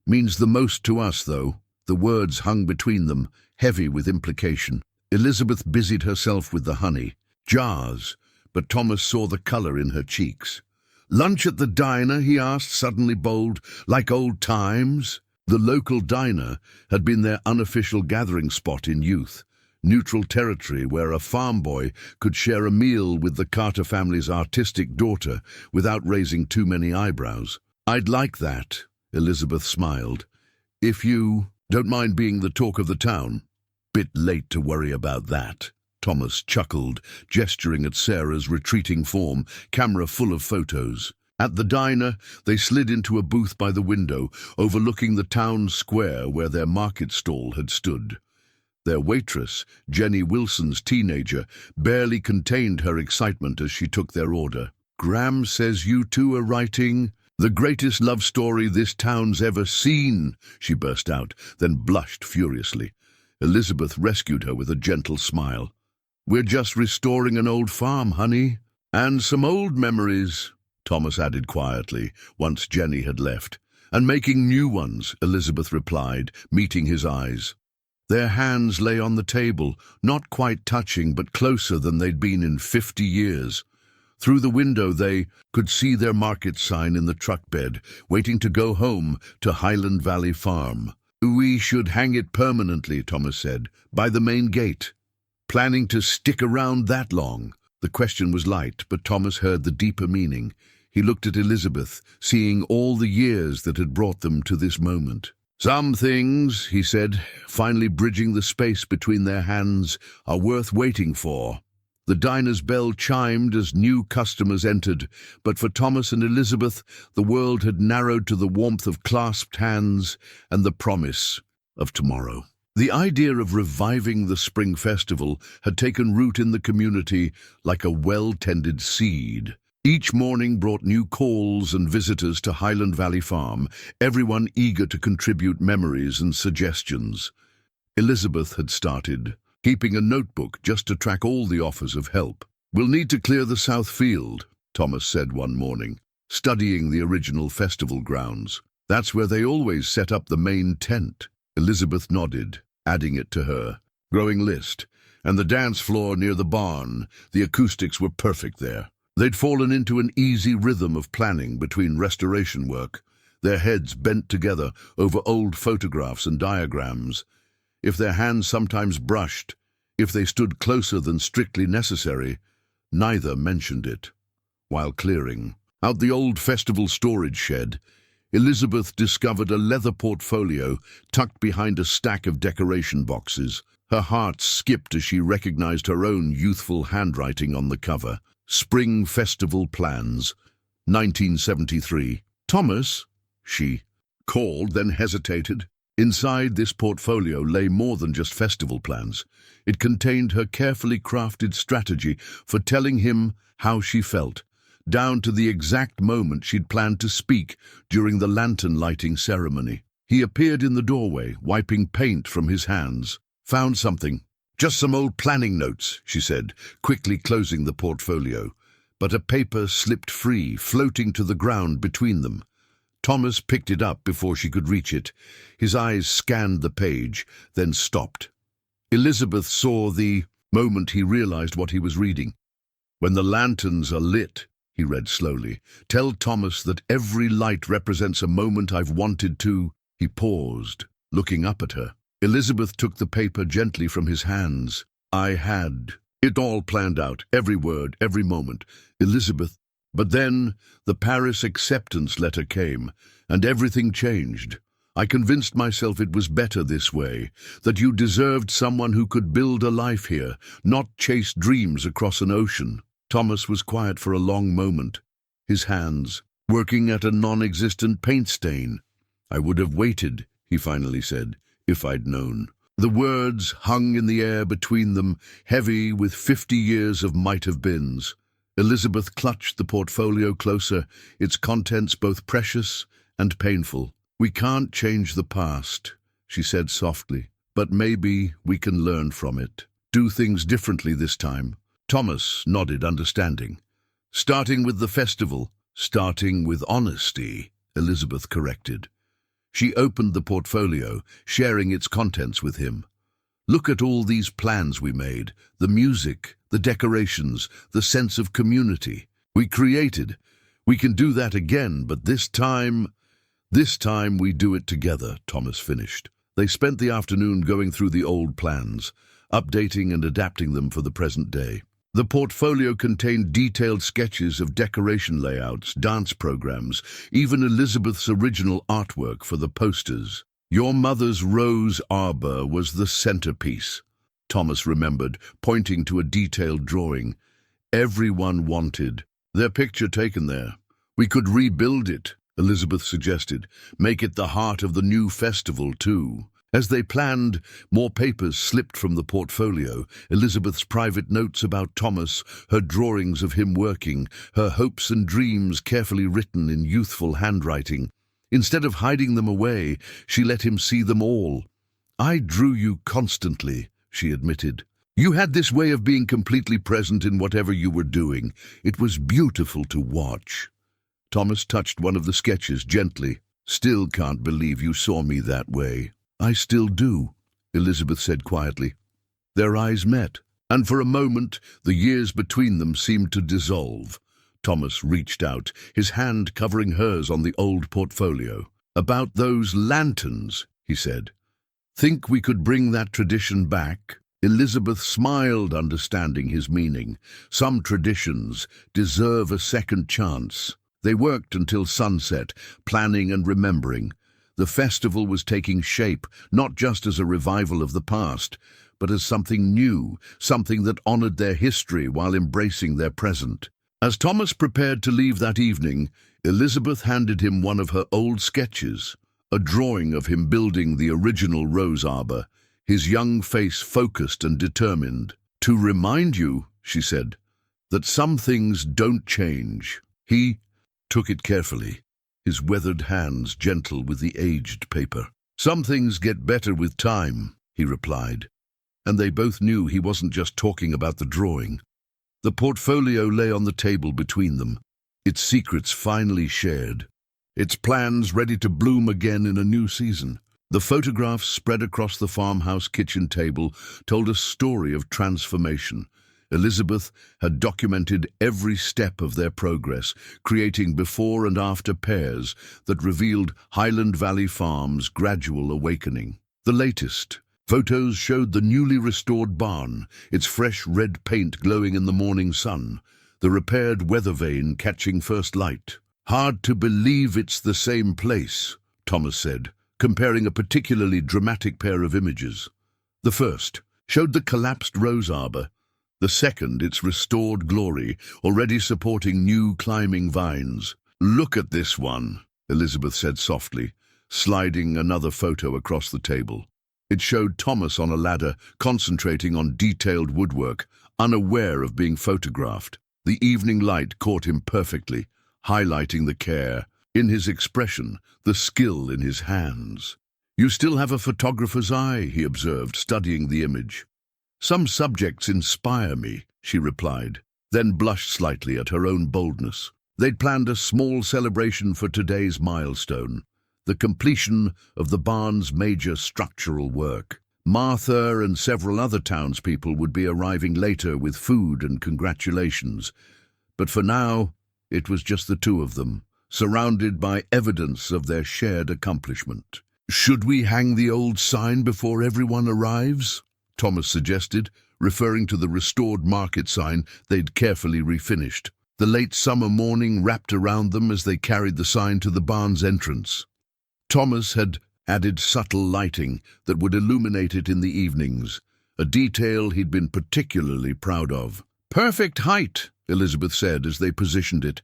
"Means the most to us, though." The words hung between them, heavy with implication. Elizabeth busied herself with the honey. Jars, but Thomas saw the color in her cheeks. "Lunch at the diner?" he asked, suddenly bold. "Like old times?" The local diner had been their unofficial gathering spot in youth, neutral territory where a farm boy could share a meal with the Carter family's artistic daughter without raising too many eyebrows. "I'd like that," Elizabeth smiled. "If you don't mind being the talk of the town." "Bit late to worry about that," Thomas chuckled, gesturing at Sarah's retreating form, camera full of photos. At the diner, they slid into a booth by the window, overlooking the town square where their market stall had stood. Their waitress, Jenny Wilson's teenager, barely contained her excitement as she took their order. "Graham says you two are writing the greatest love story this town's ever seen," she burst out, then blushed furiously. Elizabeth rescued her with a gentle smile. "We're just restoring an old farm, honey. And some old memories," Thomas added quietly, once Jenny had left. "And making new ones," Elizabeth replied, meeting his eyes. Their hands lay on the table, not quite touching, but closer than they'd been in 50 years. Through the window they could see their market sign in the truck bed, waiting to go home to Highland Valley Farm. "We should hang it permanently," Thomas said, "by the main gate." "Planning to stick around that long?" The question was light, but Thomas heard the deeper meaning. He looked at Elizabeth, seeing all the years that had brought them to this moment. "Some things," he said, finally bridging the space between their hands, "are worth waiting for." The diner's bell chimed as new customers entered, but for Thomas and Elizabeth, the world had narrowed to the warmth of clasped hands and the promise of tomorrow. The idea of reviving the spring festival had taken root in the community like a well-tended seed. Each morning brought new calls and visitors to Highland Valley Farm, everyone eager to contribute memories and suggestions. Elizabeth had started, keeping a notebook just to track all the offers of help. "We'll need to clear the south field," Thomas said one morning, studying the original festival grounds. "That's where they always set up the main tent." Elizabeth nodded, adding it to her growing list. "And the dance floor near the barn, the acoustics were perfect there." They'd fallen into an easy rhythm of planning between restoration work, their heads bent together over old photographs and diagrams. If their hands sometimes brushed, if they stood closer than strictly necessary, neither mentioned it. While clearing out the old festival storage shed, Elizabeth discovered a leather portfolio tucked behind a stack of decoration boxes. Her heart skipped as she recognized her own youthful handwriting on the cover. "Spring Festival Plans, 1973. "Thomas," she called, then hesitated. Inside this portfolio lay more than just festival plans. It contained her carefully crafted strategy for telling him how she felt, down to the exact moment she'd planned to speak during the lantern lighting ceremony. He appeared in the doorway, wiping paint from his hands. "Found something." "Just some old planning notes," she said, quickly closing the portfolio. But a paper slipped free, floating to the ground between them. Thomas picked it up before she could reach it. His eyes scanned the page, then stopped. Elizabeth saw the moment he realized what he was reading. "When the lanterns are lit," he read slowly, "tell Thomas that every light represents a moment I've wanted to." He paused, looking up at her. Elizabeth took the paper gently from his hands. "I had it all planned out, every word, every moment, Elizabeth. But then the Paris acceptance letter came, and everything changed. I convinced myself it was better this way, that you deserved someone who could build a life here, not chase dreams across an ocean." Thomas was quiet for a long moment, his hands working at a non-existent paint stain. "I would have waited," he finally said, "if I'd known." The words hung in the air between them, heavy with 50 years of might-have-beens. Elizabeth clutched the portfolio closer, its contents both precious and painful. "We can't change the past," she said softly, "but maybe we can learn from it. Do things differently this time." Thomas nodded, understanding. "Starting with the festival." "Starting with honesty," Elizabeth corrected. She opened the portfolio, sharing its contents with him. "Look at all these plans we made, the music, the decorations, the sense of community. We created. We can do that again, but this time we do it together," Thomas finished. They spent the afternoon going through the old plans, updating and adapting them for the present day. The portfolio contained detailed sketches of decoration layouts, dance programs, even Elizabeth's original artwork for the posters. "Your mother's rose arbor was the centerpiece," Thomas remembered, pointing to a detailed drawing. "Everyone wanted their picture taken there. We could rebuild it," Elizabeth suggested. "Make it the heart of the new festival, too." As they planned, more papers slipped from the portfolio, Elizabeth's private notes about Thomas, her drawings of him working, her hopes and dreams carefully written in youthful handwriting. Instead of hiding them away, she let him see them all. "I drew you constantly," she admitted. "You had this way of being completely present in whatever you were doing. It was beautiful to watch." Thomas touched one of the sketches gently. "Still can't believe you saw me that way." "I still do," Elizabeth said quietly. Their eyes met, and for a moment the years between them seemed to dissolve. Thomas reached out, his hand covering hers on the old portfolio. "About those lanterns," he said. "Think we could bring that tradition back?" Elizabeth smiled, understanding his meaning. Some traditions deserve a second chance. They worked until sunset, planning and remembering. The festival was taking shape, not just as a revival of the past, but as something new, something that honored their history while embracing their present. As Thomas prepared to leave that evening, Elizabeth handed him one of her old sketches, a drawing of him building the original rose arbor. his young face focused and determined. "To remind you," she said, "that some things don't change." He took it carefully, his weathered hands gentle with the aged paper. "Some things get better with time," he replied, and they both knew he wasn't just talking about the drawing. The portfolio lay on the table between them, its secrets finally shared, its plans ready to bloom again in a new season. The photographs spread across the farmhouse kitchen table told a story of transformation. Elizabeth had documented every step of their progress, creating before and after pairs that revealed Highland Valley Farm's gradual awakening. The latest photos showed the newly restored barn, its fresh red paint glowing in the morning sun, the repaired weather vane catching first light. "Hard to believe it's the same place," Thomas said, comparing a particularly dramatic pair of images. The first showed the collapsed rose arbor, the second its restored glory, already supporting new climbing vines. "Look at this one," Elizabeth said softly, sliding another photo across the table. It showed Thomas on a ladder, concentrating on detailed woodwork, unaware of being photographed. The evening light caught him perfectly, highlighting the care in his expression, the skill in his hands. "You still have a photographer's eye," he observed, studying the image. "Some subjects inspire me," she replied, then blushed slightly at her own boldness. They'd planned a small celebration for today's milestone, the completion of the barn's major structural work. Martha and several other townspeople would be arriving later with food and congratulations, but for now it was just the two of them, surrounded by evidence of their shared accomplishment. "Should we hang the old sign before everyone arrives?" Thomas suggested, referring to the restored market sign they'd carefully refinished. The late summer morning wrapped around them as they carried the sign to the barn's entrance. Thomas had added subtle lighting that would illuminate it in the evenings, a detail he'd been particularly proud of. "Perfect height," Elizabeth said as they positioned it,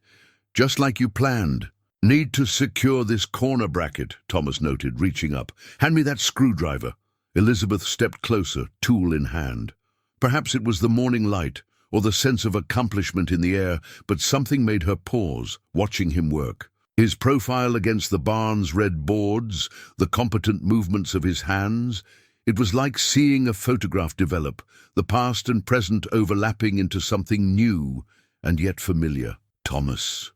"just like you planned." "Need to secure this corner bracket," Thomas noted, reaching up. "Hand me that screwdriver." Elizabeth stepped closer, tool in hand. Perhaps it was the morning light or the sense of accomplishment in the air, but something made her pause, watching him work. His profile against the barn's red boards, the competent movements of his hands, it was like seeing a photograph develop, the past and present overlapping into something new and yet familiar. "Thomas,"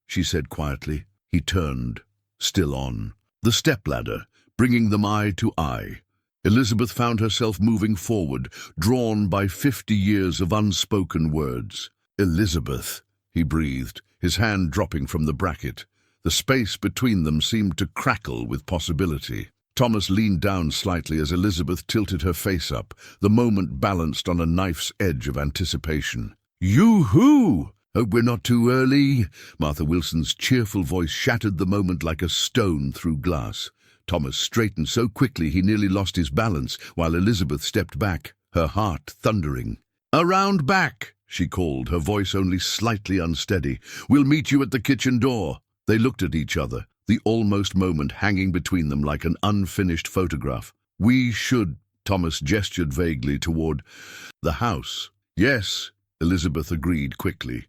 she said quietly. He turned, still on. The stepladder, bringing them eye to eye. Elizabeth found herself moving forward, drawn by 50 years of unspoken words. "Elizabeth," he breathed, his hand dropping from the bracket. The space between them seemed to crackle with possibility. Thomas leaned down slightly as Elizabeth tilted her face up, the moment balanced on a knife's edge of anticipation. "You-hoo! Hope we're not too early." Martha Wilson's cheerful voice shattered the moment like a stone through glass. Thomas straightened so quickly he nearly lost his balance, while Elizabeth stepped back, her heart thundering. "Around back," she called, her voice only slightly unsteady. "We'll meet you at the kitchen door." They looked at each other, the almost moment hanging between them like an unfinished photograph. "We should," Thomas gestured vaguely toward the house. "Yes," Elizabeth agreed quickly.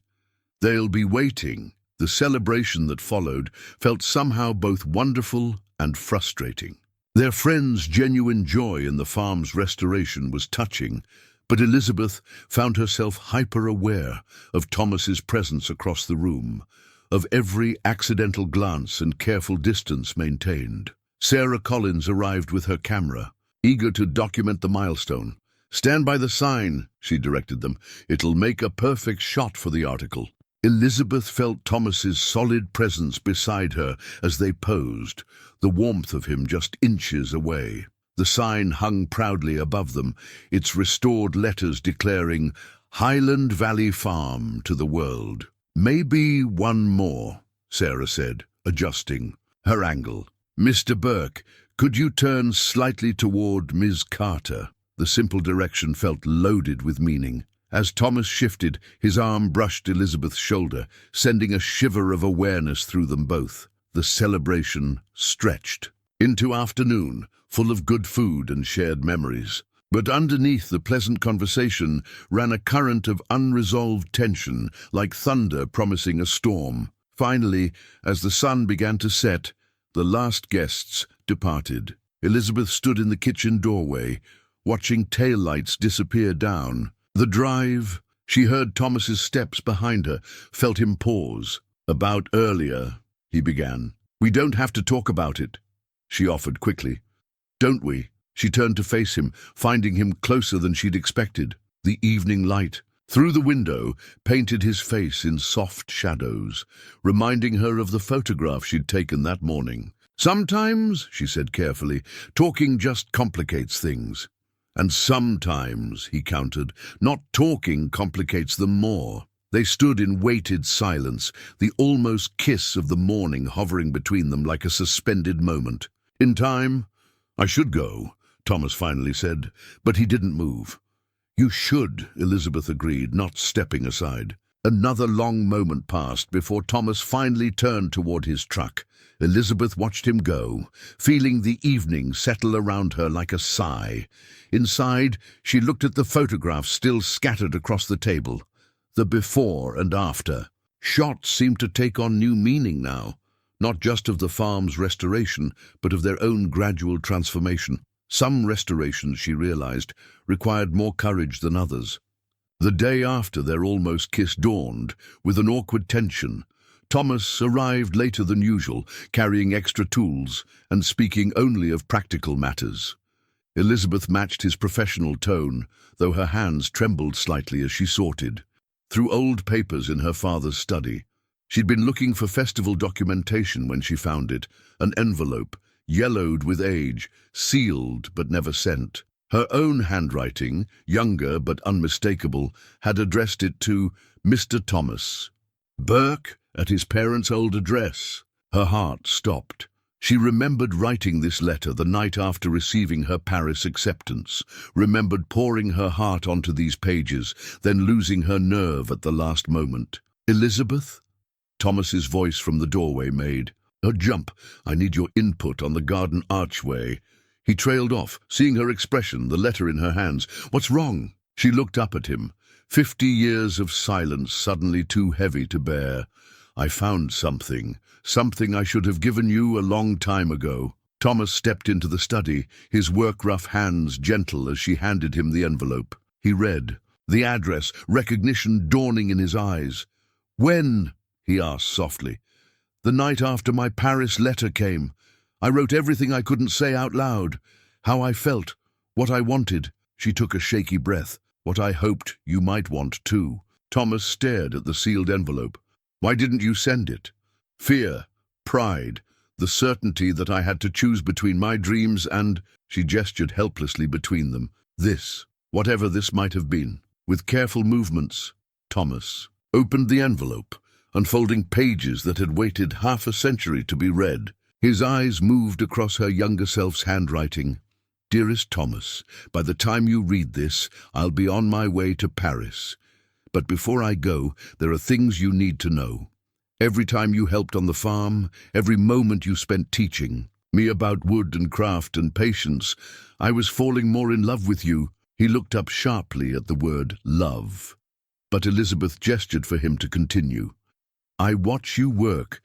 "They'll be waiting." The celebration that followed felt somehow both wonderful and frustrating. Their friend's genuine joy in the farm's restoration was touching, but Elizabeth found herself hyper-aware of Thomas's presence across the room, of every accidental glance and careful distance maintained. Sarah Collins arrived with her camera, eager to document the milestone. "Stand by the sign," she directed them. "It'll make a perfect shot for the article." Elizabeth felt Thomas's solid presence beside her as they posed, the warmth of him just inches away. The sign hung proudly above them, its restored letters declaring Highland Valley Farm to the world. "Maybe one more," Sarah said, adjusting her angle. "Mr. Burke, could you turn slightly toward Ms. Carter?" The simple direction felt loaded with meaning. As Thomas shifted, his arm brushed Elizabeth's shoulder, sending a shiver of awareness through them both. The celebration stretched into afternoon, full of good food and shared memories. But underneath the pleasant conversation ran a current of unresolved tension, like thunder promising a storm. Finally, as the sun began to set, the last guests departed. Elizabeth stood in the kitchen doorway, watching taillights disappear down. The drive, she heard Thomas's steps behind her, felt him pause. "About earlier," he began. "We don't have to talk about it," she offered quickly. "Don't we?" She turned to face him, finding him closer than she'd expected. The evening light, through the window, painted his face in soft shadows, reminding her of the photograph she'd taken that morning. "Sometimes," she said carefully, "talking just complicates things. And sometimes," he countered, "not talking complicates them more." They stood in weighted silence, the almost kiss of the morning hovering between them like a suspended moment. "In time, I should go," Thomas finally said, but he didn't move. "You should," Elizabeth agreed, not stepping aside. Another long moment passed before Thomas finally turned toward his truck. Elizabeth watched him go, feeling the evening settle around her like a sigh. Inside, she looked at the photographs still scattered across the table. The before and after. Shots seemed to take on new meaning now, not just of the farm's restoration, but of their own gradual transformation. Some restorations, she realized, required more courage than others. The day after their almost kiss dawned, with an awkward tension. Thomas arrived later than usual, carrying extra tools and speaking only of practical matters. Elizabeth matched his professional tone, though her hands trembled slightly as she sorted through old papers in her father's study. She'd been looking for festival documentation when she found it, an envelope, yellowed with age, sealed but never sent. Her own handwriting, younger but unmistakable, had addressed it to Mr. Thomas Burke at his parents' old address. Her heart stopped. She remembered writing this letter the night after receiving her Paris acceptance, remembered pouring her heart onto these pages, then losing her nerve at the last moment. "Elizabeth?" Thomas's voice from the doorway made a jump. "I need your input on the garden archway." He trailed off, seeing her expression, the letter in her hands. "What's wrong?" She looked up at him. 50 years of silence suddenly too heavy to bear. "I found something I should have given you a long time ago." Thomas stepped into the study, his work-rough hands gentle as she handed him the envelope. He read, the address, recognition dawning in his eyes. "When?" he asked softly. "The night after my Paris letter came. I wrote everything I couldn't say out loud. How I felt, what I wanted." She took a shaky breath. "What I hoped you might want too." Thomas stared at the sealed envelope. "Why didn't you send it?" "Fear, pride, the certainty that I had to choose between my dreams and—" She gestured helplessly between them. "This, whatever this might have been." With careful movements, Thomas opened the envelope, unfolding pages that had waited half a century to be read. His eyes moved across her younger self's handwriting. "Dearest Thomas, by the time you read this, I'll be on my way to Paris. But before I go, there are things you need to know. Every time you helped on the farm, every moment you spent teaching me about wood and craft and patience, I was falling more in love with you." He looked up sharply at the word love, but Elizabeth gestured for him to continue. "I watch you work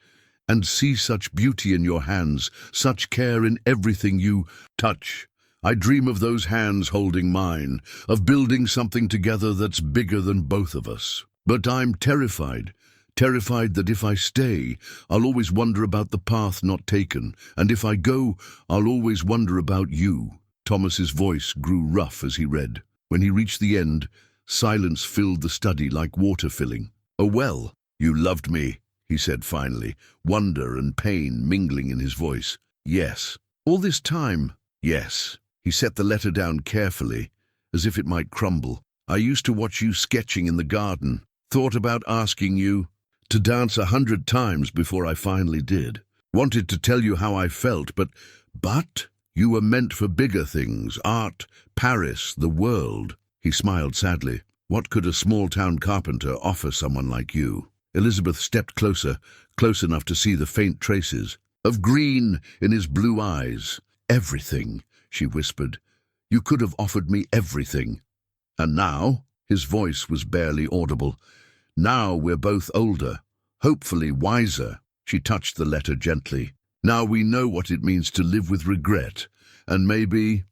and see such beauty in your hands, such care in everything you touch. I dream of those hands holding mine, of building something together that's bigger than both of us. But I'm terrified that if I stay, I'll always wonder about the path not taken, and if I go, I'll always wonder about you." Thomas's voice grew rough as he read. When he reached the end, silence filled the study like water filling. "Oh well, you loved me," he said finally, wonder and pain mingling in his voice. "Yes." "All this time?" "Yes." He set the letter down carefully, as if it might crumble. "I used to watch you sketching in the garden, thought about asking you to dance 100 times before I finally did. Wanted to tell you how I felt, but you were meant for bigger things, art, Paris, the world." He smiled sadly. "What could a small-town carpenter offer someone like you?" Elizabeth stepped closer, close enough to see the faint traces of green in his blue eyes. "Everything," she whispered. "You could have offered me everything. And now," his voice was barely audible, "now we're both older, hopefully wiser." She touched the letter gently. "Now we know what it means to live with regret, and maybe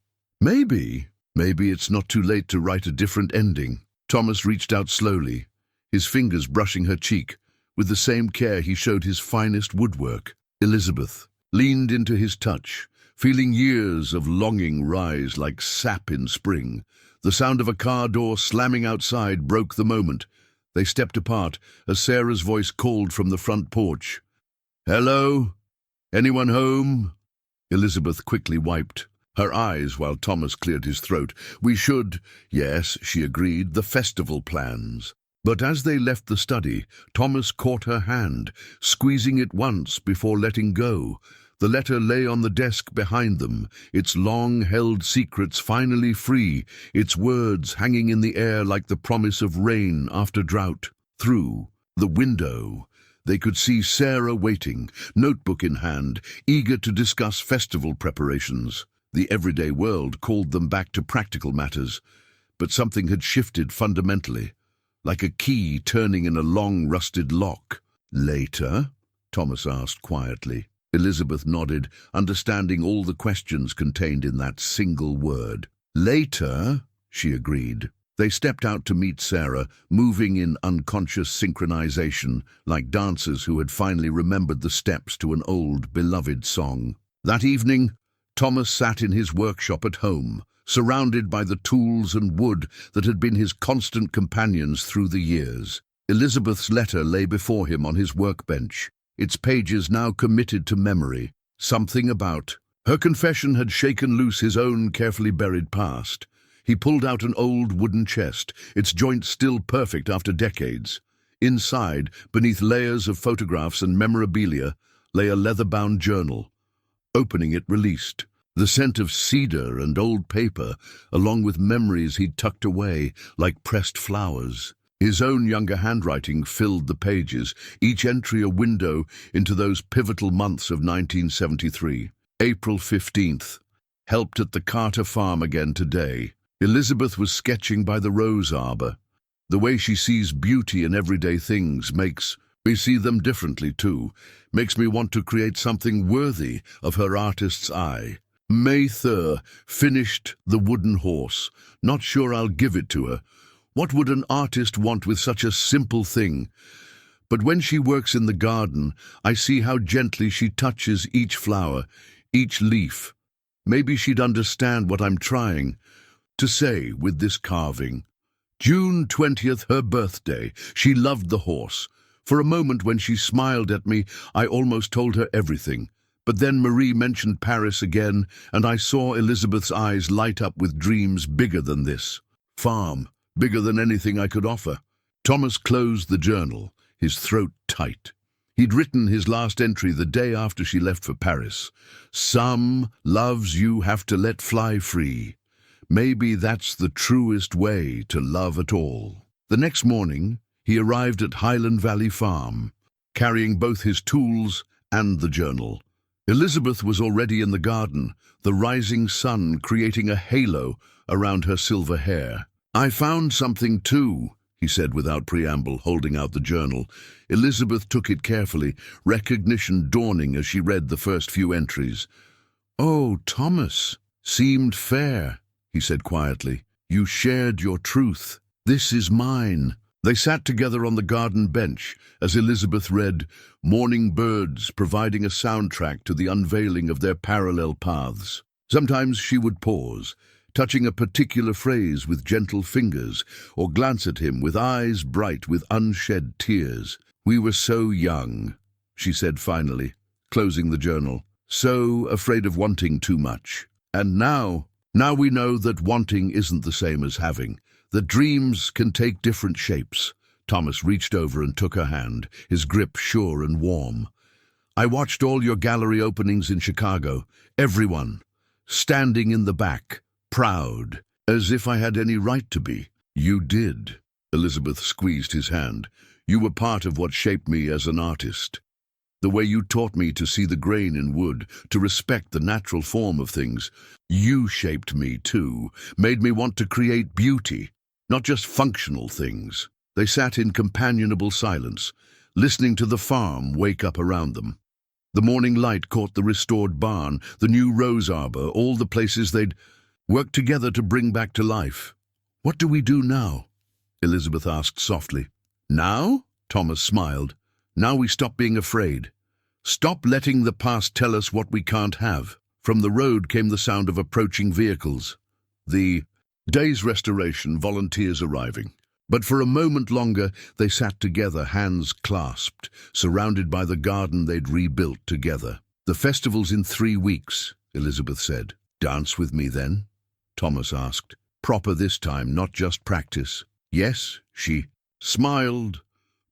it's not too late to write a different ending." Thomas reached out slowly, his fingers brushing her cheek, with the same care he showed his finest woodwork. Elizabeth leaned into his touch, feeling years of longing rise like sap in spring. The sound of a car door slamming outside broke the moment. They stepped apart as Sarah's voice called from the front porch. "Hello? Anyone home?" Elizabeth quickly wiped her eyes while Thomas cleared his throat. "We should—" "Yes," she agreed, "the festival plans." But as they left the study, Thomas caught her hand, squeezing it once before letting go. The letter lay on the desk behind them, its long-held secrets finally free, its words hanging in the air like the promise of rain after drought. Through the window, they could see Sarah waiting, notebook in hand, eager to discuss festival preparations. The everyday world called them back to practical matters, but something had shifted fundamentally, like a key turning in a long rusted lock. "Later?" Thomas asked quietly. Elizabeth nodded, understanding all the questions contained in that single word. "Later," she agreed. They stepped out to meet Sarah, moving in unconscious synchronization, like dancers who had finally remembered the steps to an old, beloved song. That evening, Thomas sat in his workshop at home, surrounded by the tools and wood that had been his constant companions through the years. Elizabeth's letter lay before him on his workbench, its pages now committed to memory. Something about her confession had shaken loose his own carefully buried past. He pulled out an old wooden chest, its joints still perfect after decades. Inside, beneath layers of photographs and memorabilia, lay a leather-bound journal. Opening it, released the scent of cedar and old paper, along with memories he'd tucked away like pressed flowers. His own younger handwriting filled the pages, each entry a window into those pivotal months of 1973. April 15th. Helped at the Carter farm again today. Elizabeth was sketching by the rose arbor. The way she sees beauty in everyday things makes me see them differently too. Makes me want to create something worthy of her artist's eye. May 3rd. Finished the wooden horse. Not sure I'll give it to her. What would an artist want with such a simple thing? But when she works in the garden, I see how gently she touches each flower, each leaf. Maybe she'd understand what I'm trying to say with this carving. June 20th, her birthday. She loved the horse. For a moment when she smiled at me, I almost told her everything. But then Marie mentioned Paris again, and I saw Elizabeth's eyes light up with dreams bigger than this. Farm, bigger than anything I could offer. Thomas closed the journal, his throat tight. He'd written his last entry the day after she left for Paris. Some loves you have to let fly free. Maybe that's the truest way to love at all. The next morning, he arrived at Highland Valley Farm, carrying both his tools and the journal. Elizabeth was already in the garden, the rising sun creating a halo around her silver hair. "I found something too," he said without preamble, holding out the journal. Elizabeth took it carefully, recognition dawning as she read the first few entries. "Oh, Thomas, seemed fair," he said quietly. "You shared your truth. This is mine." They sat together on the garden bench as Elizabeth read, morning birds providing a soundtrack to the unveiling of their parallel paths. Sometimes she would pause, touching a particular phrase with gentle fingers, or glance at him with eyes bright with unshed tears. "We were so young," she said finally, closing the journal, "so afraid of wanting too much. And now we know that wanting isn't the same as having. That dreams can take different shapes." Thomas reached over and took her hand, his grip sure and warm. "I watched all your gallery openings in Chicago, everyone, standing in the back, proud, as if I had any right to be." "You did." Elizabeth squeezed his hand. "You were part of what shaped me as an artist." The way you taught me to see the grain in wood, to respect the natural form of things. You shaped me too, made me want to create beauty, not just functional things. They sat in companionable silence, listening to the farm wake up around them. The morning light caught the restored barn, the new rose arbor, all the places they'd worked together to bring back to life. "What do we do now?" Elizabeth asked softly. "Now?" Thomas smiled. "Now we stop being afraid. Stop letting the past tell us what we can't have." From the road came the sound of approaching vehicles. The day's restoration volunteers arriving. But for a moment longer they sat together, hands clasped, surrounded by the garden they'd rebuilt together. "The festival's in 3 weeks," Elizabeth said. "Dance with me then?" Thomas asked. "Proper this time, not just practice." "Yes," she smiled.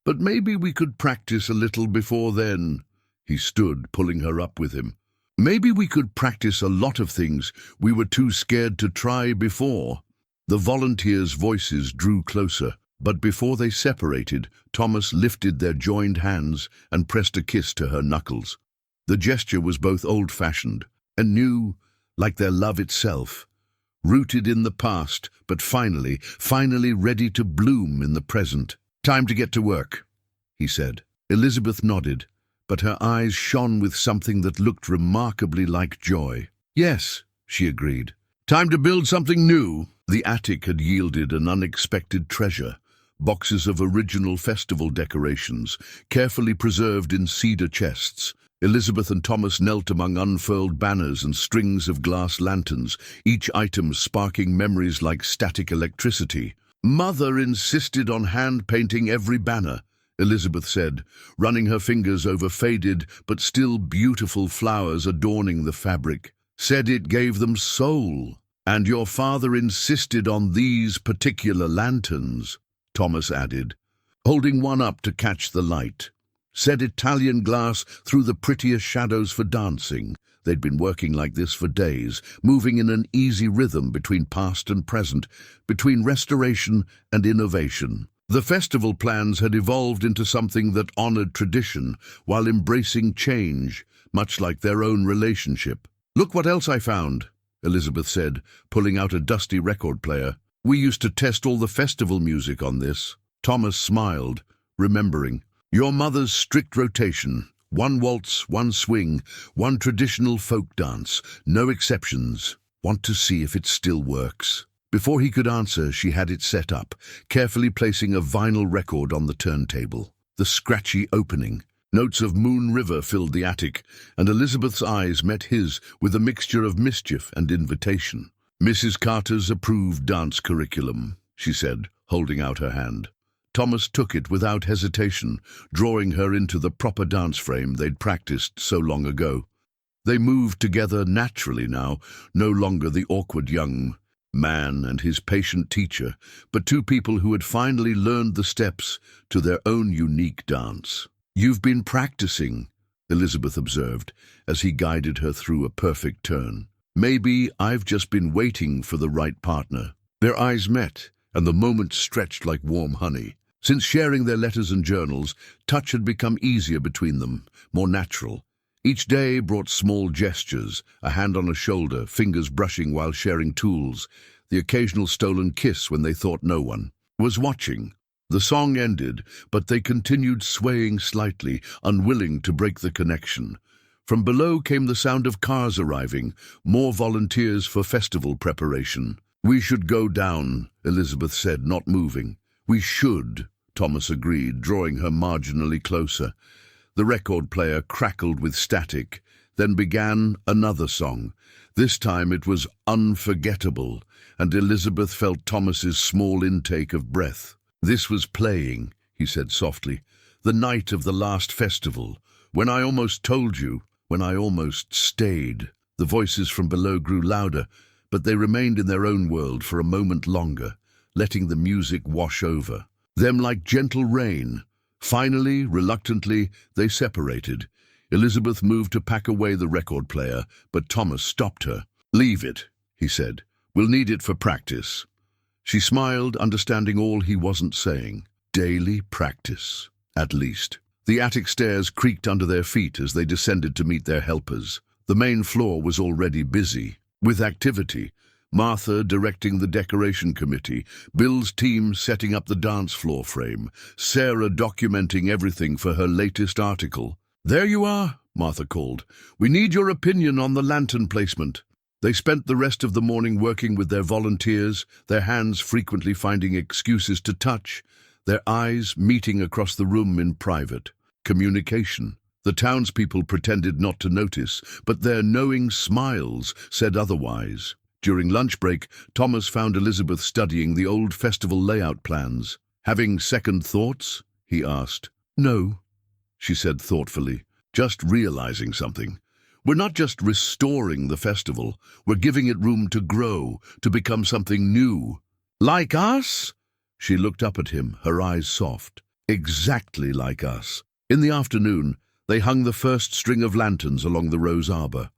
"But maybe we could practice a little before then." He stood, pulling her up with him. "Maybe we could practice a lot of things we were too scared to try before." The volunteers' voices drew closer, but before they separated, Thomas lifted their joined hands and pressed a kiss to her knuckles. The gesture was both old-fashioned and new, like their love itself, rooted in the past, but finally ready to bloom in the present. "Time to get to work," he said. Elizabeth nodded, but her eyes shone with something that looked remarkably like joy. "Yes," she agreed. "Time to build something new." The attic had yielded an unexpected treasure. Boxes of original festival decorations, carefully preserved in cedar chests. Elizabeth and Thomas knelt among unfurled banners and strings of glass lanterns, each item sparking memories like static electricity. "Mother insisted on hand-painting every banner," Elizabeth said, running her fingers over faded but still beautiful flowers adorning the fabric. "Said it gave them soul. And your father insisted on these particular lanterns," Thomas added, holding one up to catch the light. "Said Italian glass threw the prettiest shadows for dancing." They'd been working like this for days, moving in an easy rhythm between past and present, between restoration and innovation. The festival plans had evolved into something that honored tradition while embracing change, much like their own relationship. "Look what else I found," Elizabeth said, pulling out a dusty record player. "We used to test all the festival music on this." Thomas smiled, remembering. "Your mother's strict rotation. 1 waltz, 1 swing, 1 traditional folk dance. No exceptions. Want to see if it still works." Before he could answer, she had it set up, carefully placing a vinyl record on the turntable. The scratchy opening. Notes of Moon River filled the attic, and Elizabeth's eyes met his with a mixture of mischief and invitation. "Mrs. Carter's approved dance curriculum," she said, holding out her hand. Thomas took it without hesitation, drawing her into the proper dance frame they'd practiced so long ago. They moved together naturally now, no longer the awkward young man and his patient teacher, but 2 people who had finally learned the steps to their own unique dance. "You've been practicing," Elizabeth observed, as he guided her through a perfect turn. "Maybe I've just been waiting for the right partner." Their eyes met, and the moment stretched like warm honey. Since sharing their letters and journals, touch had become easier between them, more natural. Each day brought small gestures, a hand on a shoulder, fingers brushing while sharing tools, the occasional stolen kiss when they thought no one was watching. The song ended, but they continued swaying slightly, unwilling to break the connection. From below came the sound of cars arriving, more volunteers for festival preparation. "We should go down," Elizabeth said, not moving. "We should," Thomas agreed, drawing her marginally closer. The record player crackled with static, then began another song. This time it was unforgettable, and Elizabeth felt Thomas's small intake of breath. "This was playing," he said softly, "the night of the last festival, when I almost told you, when I almost stayed." The voices from below grew louder, but they remained in their own world for a moment longer, letting the music wash over them like gentle rain. Finally, reluctantly, they separated. Elizabeth moved to pack away the record player, but Thomas stopped her. "Leave it," he said. "We'll need it for practice." She smiled, understanding all he wasn't saying. Daily practice, at least. The attic stairs creaked under their feet as they descended to meet their helpers. The main floor was already busy with activity. Martha directing the decoration committee, Bill's team setting up the dance floor frame, Sarah documenting everything for her latest article. "There you are," Martha called. "We need your opinion on the lantern placement." They spent the rest of the morning working with their volunteers, their hands frequently finding excuses to touch, their eyes meeting across the room in private. Communication. The townspeople pretended not to notice, but their knowing smiles said otherwise. During lunch break, Thomas found Elizabeth studying the old festival layout plans. "Having second thoughts?" he asked. "No," she said thoughtfully, "just realizing something. We're not just restoring the festival, we're giving it room to grow, to become something new." "Like us?" She looked up at him, her eyes soft. "Exactly like us." In the afternoon, they hung the first string of lanterns along the rose arbor.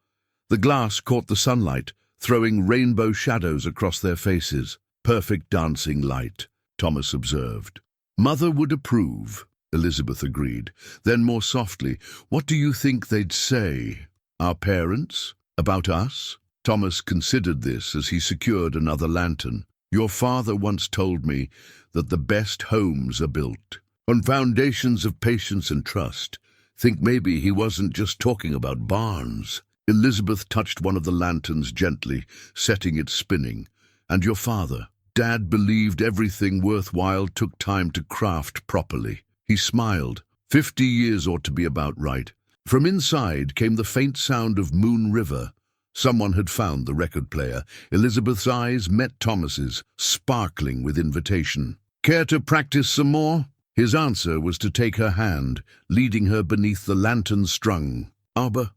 The glass caught the sunlight, throwing rainbow shadows across their faces. "Perfect dancing light," Thomas observed. "Mother would approve," Elizabeth agreed. Then more softly, "What do you think they'd say? Our parents? About us?" Thomas considered this as he secured another lantern. "Your father once told me that the best homes are built on foundations of patience and trust. Think maybe he wasn't just talking about barns." Elizabeth touched one of the lanterns gently, setting it spinning. "And your father? Dad believed everything worthwhile took time to craft properly." He smiled. 50 years ought to be about right." From inside came the faint sound of Moon River. Someone had found the record player. Elizabeth's eyes met Thomas's, sparkling with invitation. "Care to practice some more?" His answer was to take her hand, leading her beneath the lantern strung arbor.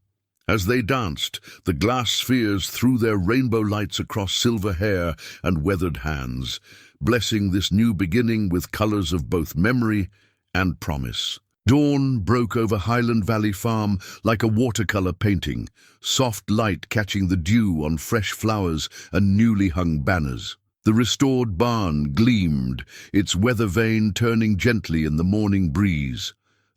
As they danced, the glass spheres threw their rainbow lights across silver hair and weathered hands, blessing this new beginning with colors of both memory and promise. Dawn broke over Highland Valley Farm like a watercolor painting, soft light catching the dew on fresh flowers and newly hung banners. The restored barn gleamed, its weather vane turning gently in the morning breeze.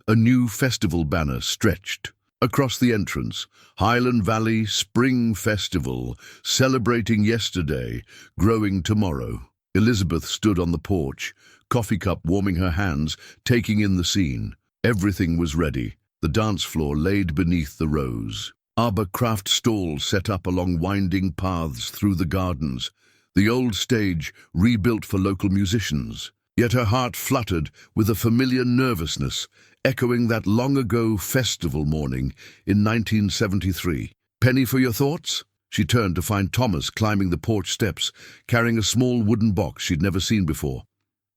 A new festival banner stretched. Across the entrance, Highland Valley Spring Festival, celebrating yesterday, growing tomorrow. Elizabeth stood on the porch, coffee cup warming her hands, taking in the scene. Everything was ready, the dance floor laid beneath the rose. Arbor craft stalls set up along winding paths through the gardens, the old stage rebuilt for local musicians. Yet her heart fluttered with a familiar nervousness, echoing that long-ago festival morning in 1973. "Penny for your thoughts?" She turned to find Thomas climbing the porch steps, carrying a small wooden box she'd never seen before.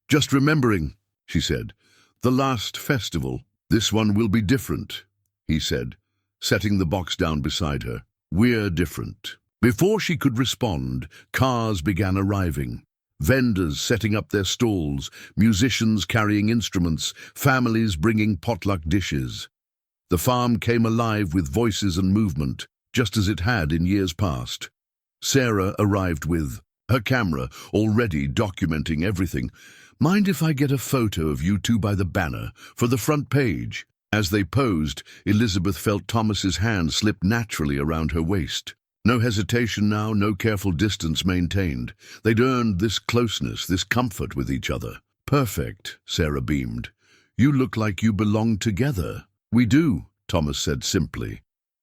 "Just remembering," she said. "The last festival. This one will be different," he said, setting the box down beside her. "We're different." Before she could respond, cars began arriving. Vendors setting up their stalls, musicians carrying instruments, families bringing potluck dishes. The farm came alive with voices and movement, just as it had in years past. Sarah arrived with her camera, already documenting everything. "Mind if I get a photo of you two by the banner, for the front page?" As they posed, Elizabeth felt Thomas's hand slip naturally around her waist. No hesitation now, no careful distance maintained. They'd earned this closeness, this comfort with each other. "Perfect," Sarah beamed. "You look like you belong together." "We do," Thomas said simply,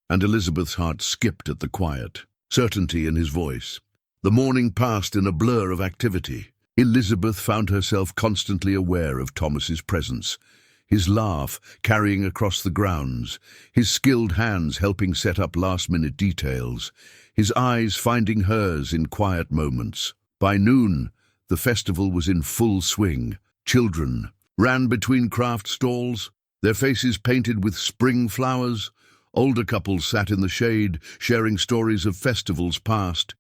and Elizabeth's heart skipped at the quiet, certainty in his voice. The morning passed in a blur of activity. Elizabeth found herself constantly aware of Thomas's presence, his laugh carrying across the grounds, his skilled hands helping set up last-minute details, his eyes finding hers in quiet moments. By noon, the festival was in full swing. Children ran between craft stalls, their faces painted with spring flowers. Older couples sat in the shade, sharing stories of festivals past.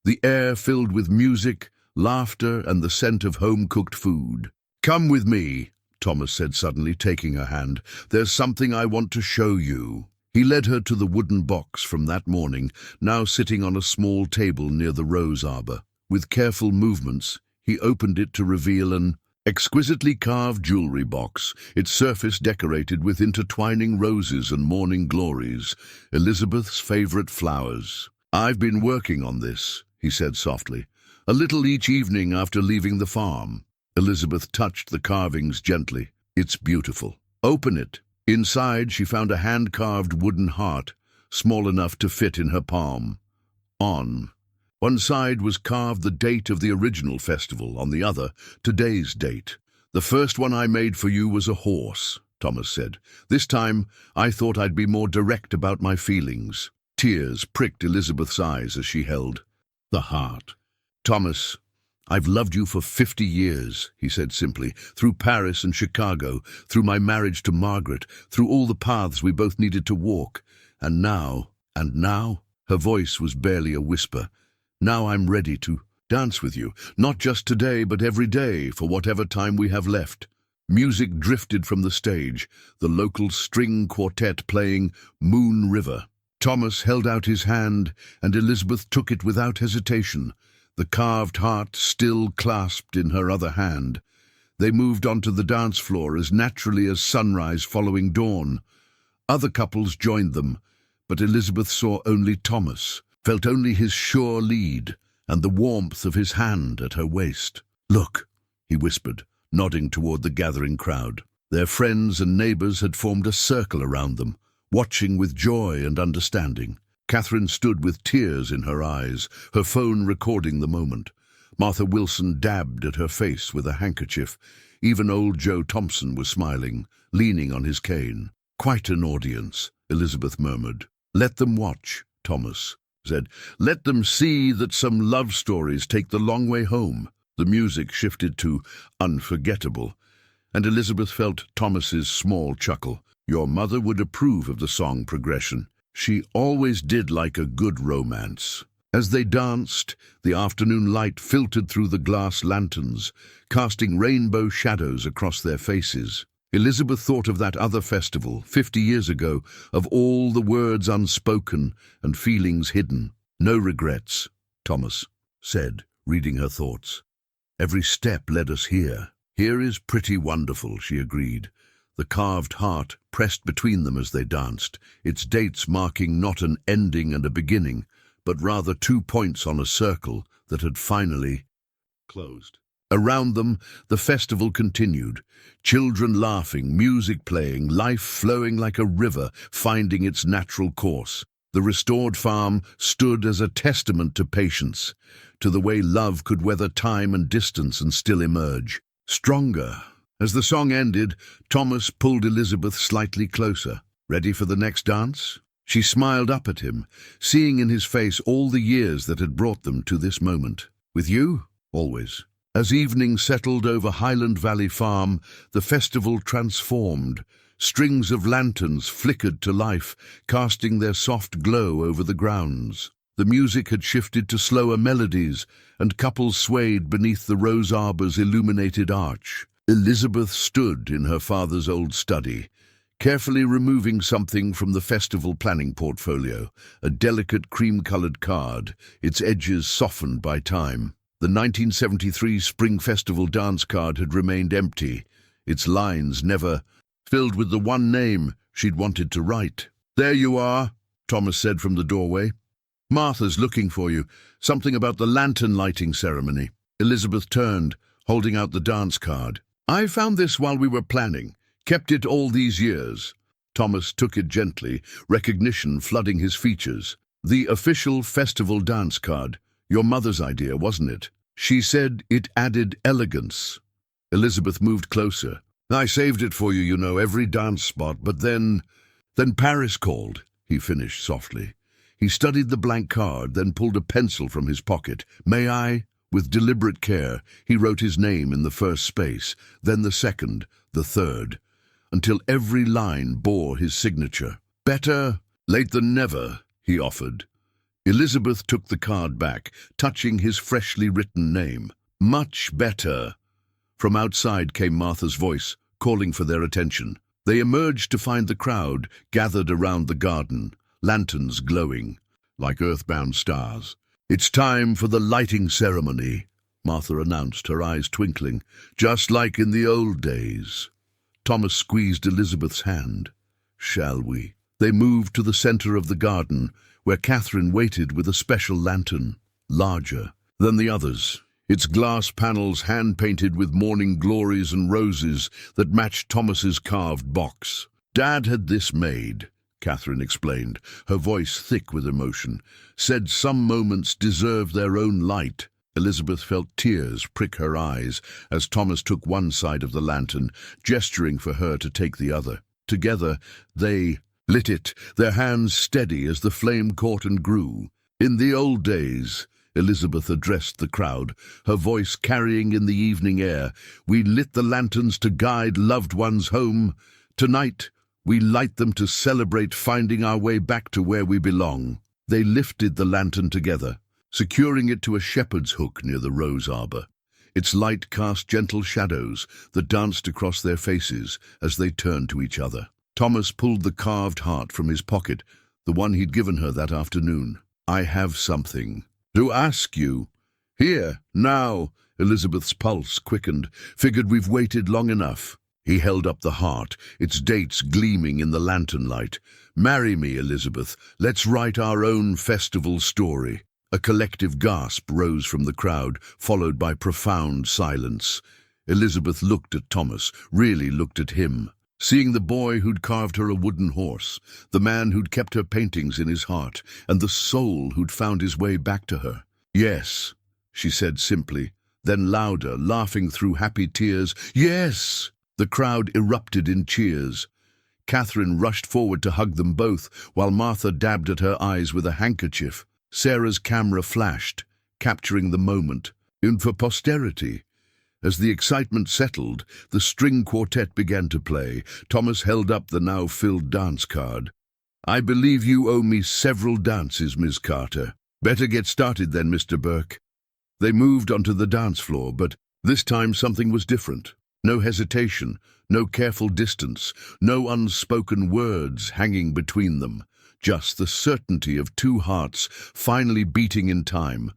The air filled with music, laughter, and the scent of home-cooked food. "Come with me," Thomas said suddenly, taking her hand. "There's something I want to show you." He led her to the wooden box from that morning, now sitting on a small table near the rose arbor. With careful movements, he opened it to reveal an exquisitely carved jewelry box, its surface decorated with intertwining roses and morning glories, Elizabeth's favorite flowers. "I've been working on this," he said softly, "a little each evening after leaving the farm." Elizabeth touched the carvings gently. "It's beautiful. Open it." Inside, she found a hand-carved wooden heart, small enough to fit in her palm. On one side was carved the date of the original festival, on the other, today's date. "The first one I made for you was a horse," Thomas said. "This time, I thought I'd be more direct about my feelings." Tears pricked Elizabeth's eyes as she held the heart. "Thomas, I've loved you for 50 years, he said simply, "through Paris and Chicago, through my marriage to Margaret, through all the paths we both needed to walk. And now, her voice was barely a whisper, now I'm ready to dance with you, not just today, but every day, for whatever time we have left." Music drifted from the stage, the local string quartet playing Moon River. Thomas held out his hand, and Elizabeth took it without hesitation, the carved heart still clasped in her other hand. They moved onto the dance floor as naturally as sunrise following dawn. Other couples joined them, but Elizabeth saw only Thomas, felt only his sure lead, and the warmth of his hand at her waist. "Look," he whispered, nodding toward the gathering crowd. Their friends and neighbors had formed a circle around them, watching with joy and understanding. Catherine stood with tears in her eyes, her phone recording the moment. Martha Wilson dabbed at her face with a handkerchief. Even old Joe Thompson was smiling, leaning on his cane. "Quite an audience," Elizabeth murmured. "Let them watch," Thomas said. "Let them see that some love stories take the long way home." The music shifted to Unforgettable, and Elizabeth felt Thomas's small chuckle. Your mother would approve of the song progression. She always did like a good romance. As they danced, the afternoon light filtered through the glass lanterns, casting rainbow shadows across their faces. Elizabeth thought of that other festival, 50 years ago, of all the words unspoken and feelings hidden. "No regrets," Thomas said, reading her thoughts. "Every step led us here." "Here is pretty wonderful," she agreed. The carved heart pressed between them as they danced, its dates marking not an ending and a beginning, but rather 2 points on a circle that had finally closed. Around them, the festival continued, children laughing, music playing, life flowing like a river, finding its natural course. The restored farm stood as a testament to patience, to the way love could weather time and distance and still emerge, stronger. As the song ended, Thomas pulled Elizabeth slightly closer. "Ready for the next dance?" She smiled up at him, seeing in his face all the years that had brought them to this moment. "With you? Always." As evening settled over Highland Valley Farm, the festival transformed. Strings of lanterns flickered to life, casting their soft glow over the grounds. The music had shifted to slower melodies, and couples swayed beneath the rose arbor's illuminated arch. Elizabeth stood in her father's old study, carefully removing something from the festival planning portfolio, a delicate cream-colored card, its edges softened by time. The 1973 Spring Festival dance card had remained empty, its lines never filled with the one name she'd wanted to write. "There you are," Thomas said from the doorway. "Martha's looking for you. Something about the lantern lighting ceremony." Elizabeth turned, holding out the dance card. "I found this while we were planning. Kept it all these years." Thomas took it gently, recognition flooding his features. "The official festival dance card. Your mother's idea, wasn't it?" She said it added elegance. Elizabeth moved closer. "I saved it for you, you know, every dance spot, but then Paris called," he finished softly. He studied the blank card, then pulled a pencil from his pocket. "May I?" With deliberate care, he wrote his name in the first space, then the second, the third, until every line bore his signature. "Better late than never," he offered. Elizabeth took the card back, touching his freshly written name. "Much better." From outside came Martha's voice, calling for their attention. They emerged to find the crowd gathered around the garden, lanterns glowing like earthbound stars. "It's time for the lighting ceremony," Martha announced, her eyes twinkling. "Just like in the old days." Thomas squeezed Elizabeth's hand. "Shall we?" They moved to the center of the garden, where Catherine waited with a special lantern, larger than the others, its glass panels hand-painted with morning glories and roses that matched Thomas's carved box. "Dad had this made," Catherine explained, her voice thick with emotion. "Said some moments deserve their own light." Elizabeth felt tears prick her eyes as Thomas took one side of the lantern, gesturing for her to take the other. Together, they lit it, their hands steady as the flame caught and grew. "In the old days," Elizabeth addressed the crowd, her voice carrying in the evening air, "we lit the lanterns to guide loved ones home. Tonight, we light them to celebrate finding our way back to where we belong." They lifted the lantern together, securing it to a shepherd's hook near the rose arbor. Its light cast gentle shadows that danced across their faces as they turned to each other. Thomas pulled the carved heart from his pocket, the one he'd given her that afternoon. "I have something to ask you." "Here, now." Elizabeth's pulse quickened. "Figured we've waited long enough." He held up the heart, its dates gleaming in the lantern light. "Marry me, Elizabeth. Let's write our own festival story." A collective gasp rose from the crowd, followed by profound silence. Elizabeth looked at Thomas, really looked at him. Seeing the boy who'd carved her a wooden horse, the man who'd kept her paintings in his heart, and the soul who'd found his way back to her. "Yes," she said simply, then louder, laughing through happy tears. "Yes!" The crowd erupted in cheers. Catherine rushed forward to hug them both, while Martha dabbed at her eyes with a handkerchief. Sarah's camera flashed, capturing the moment, and for posterity. As the excitement settled, the string quartet began to play. Thomas held up the now-filled dance card. "I believe you owe me several dances, Miss Carter. Better get started then, Mr. Burke." They moved onto the dance floor, but this time something was different. No hesitation, no careful distance, no unspoken words hanging between them. Just the certainty of two hearts finally beating in time.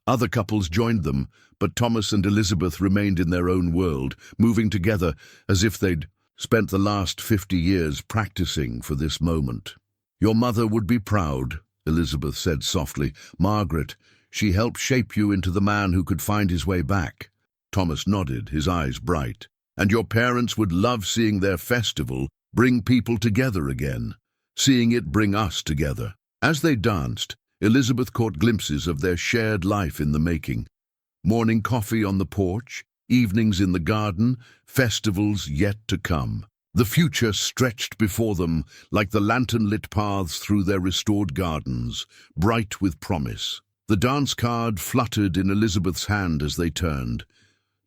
Other couples joined them, but Thomas and Elizabeth remained in their own world, moving together as if they'd spent the last 50 years practicing for this moment. "Your mother would be proud," Elizabeth said softly. "Margaret, she helped shape you into the man who could find his way back." Thomas nodded, his eyes bright. "And your parents would love seeing their festival bring people together again, seeing it bring us together." As they danced, Elizabeth caught glimpses of their shared life in the making. Morning coffee on the porch, evenings in the garden, festivals yet to come. The future stretched before them like the lantern-lit paths through their restored gardens, bright with promise. The dance card fluttered in Elizabeth's hand as they turned,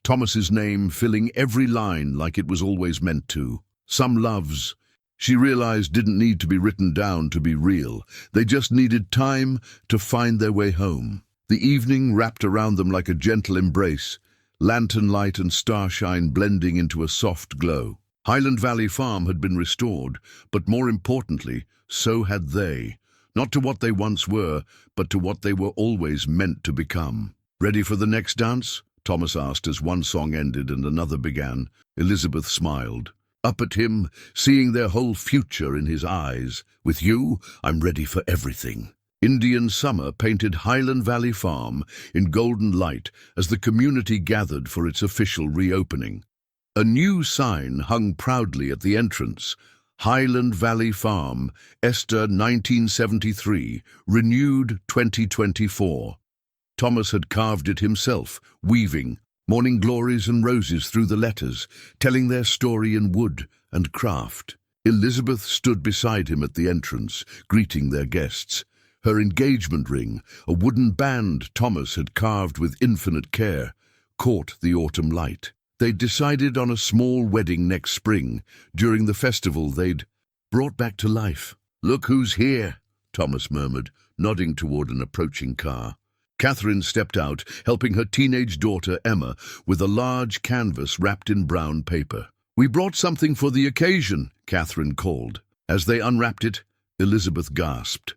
Thomas's name filling every line like it was always meant to. Some loves, she realized, didn't need to be written down to be real. They just needed time to find their way home. The evening wrapped around them like a gentle embrace, lantern light and starshine blending into a soft glow. Highland Valley Farm had been restored, but more importantly, so had they. Not to what they once were, but to what they were always meant to become. "Ready for the next dance?" Thomas asked as one song ended and another began. Elizabeth smiled up at him, seeing their whole future in his eyes. "With you, I'm ready for everything." Indian summer painted Highland Valley Farm in golden light as the community gathered for its official reopening. A new sign hung proudly at the entrance: Highland Valley Farm, Esther 1973, renewed 2024. Thomas had carved it himself, weaving morning glories and roses through the letters, telling their story in wood and craft. Elizabeth stood beside him at the entrance, greeting their guests. Her engagement ring, a wooden band Thomas had carved with infinite care, caught the autumn light. They'd decided on a small wedding next spring, during the festival they'd brought back to life. "Look who's here," Thomas murmured, nodding toward an approaching car. Catherine stepped out, helping her teenage daughter Emma with a large canvas wrapped in brown paper. "We brought something for the occasion," Catherine called. As they unwrapped it, Elizabeth gasped.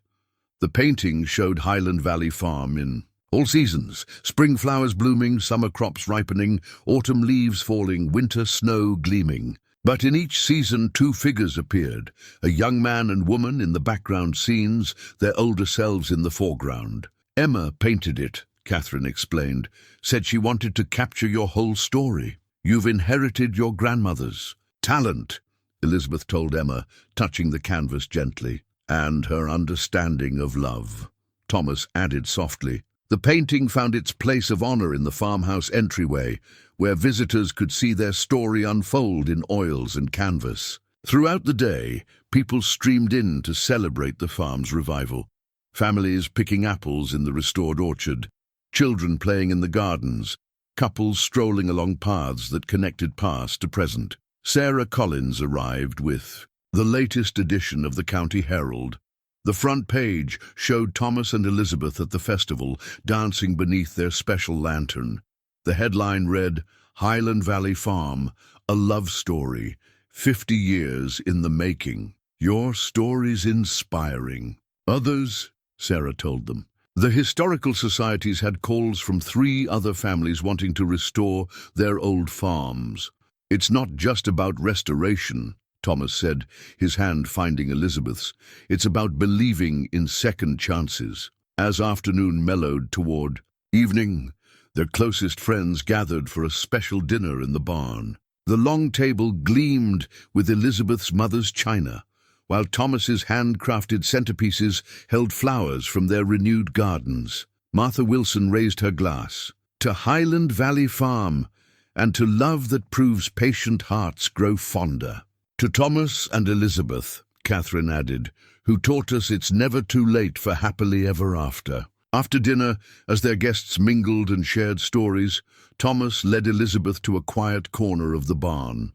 The painting showed Highland Valley Farm in All seasons, spring flowers blooming, summer crops ripening, autumn leaves falling, winter snow gleaming. But in each season 2 figures appeared, a young man and woman in the background scenes, their older selves in the foreground. Emma painted it, Catherine explained, said she wanted to capture your whole story. You've inherited your grandmother's talent, Elizabeth told Emma, touching the canvas gently, and her understanding of love. Thomas added softly. The painting found its place of honor in the farmhouse entryway, where visitors could see their story unfold in oils and canvas. Throughout the day, people streamed in to celebrate the farm's revival. Families picking apples in the restored orchard, children playing in the gardens, couples strolling along paths that connected past to present. Sarah Collins arrived with the latest edition of the County Herald. The front page showed Thomas and Elizabeth at the festival, dancing beneath their special lantern. The headline read, Highland Valley Farm, a love story, 50 years in the making. Your story's inspiring. Others, Sarah told them. The historical societies had calls from 3 other families wanting to restore their old farms. It's not just about restoration, Thomas said, his hand finding Elizabeth's. It's about believing in second chances. As afternoon mellowed toward evening, their closest friends gathered for a special dinner in the barn. The long table gleamed with Elizabeth's mother's china, while Thomas's handcrafted centerpieces held flowers from their renewed gardens. Martha Wilson raised her glass. To Highland Valley Farm, and to love that proves patient hearts grow fonder. To Thomas and Elizabeth, Catherine added, who taught us it's never too late for happily ever after. After dinner, as their guests mingled and shared stories, Thomas led Elizabeth to a quiet corner of the barn.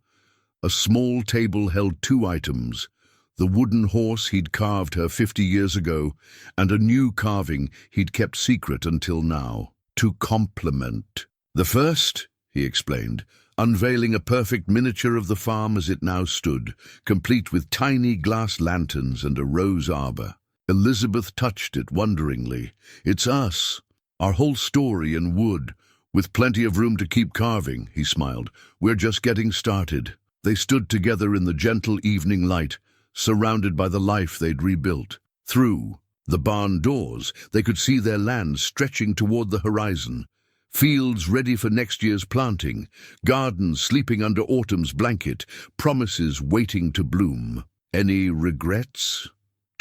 A small table held 2 items, the wooden horse he'd carved her 50 years ago, and a new carving he'd kept secret until now, to complement. The first, he explained, unveiling a perfect miniature of the farm as it now stood, complete with tiny glass lanterns and a rose arbor. Elizabeth touched it wonderingly. It's us, our whole story in wood, with plenty of room to keep carving, he smiled. We're just getting started. They stood together in the gentle evening light, surrounded by the life they'd rebuilt. Through the barn doors, they could see their land stretching toward the horizon. Fields ready for next year's planting, gardens sleeping under autumn's blanket, promises waiting to bloom. Any regrets?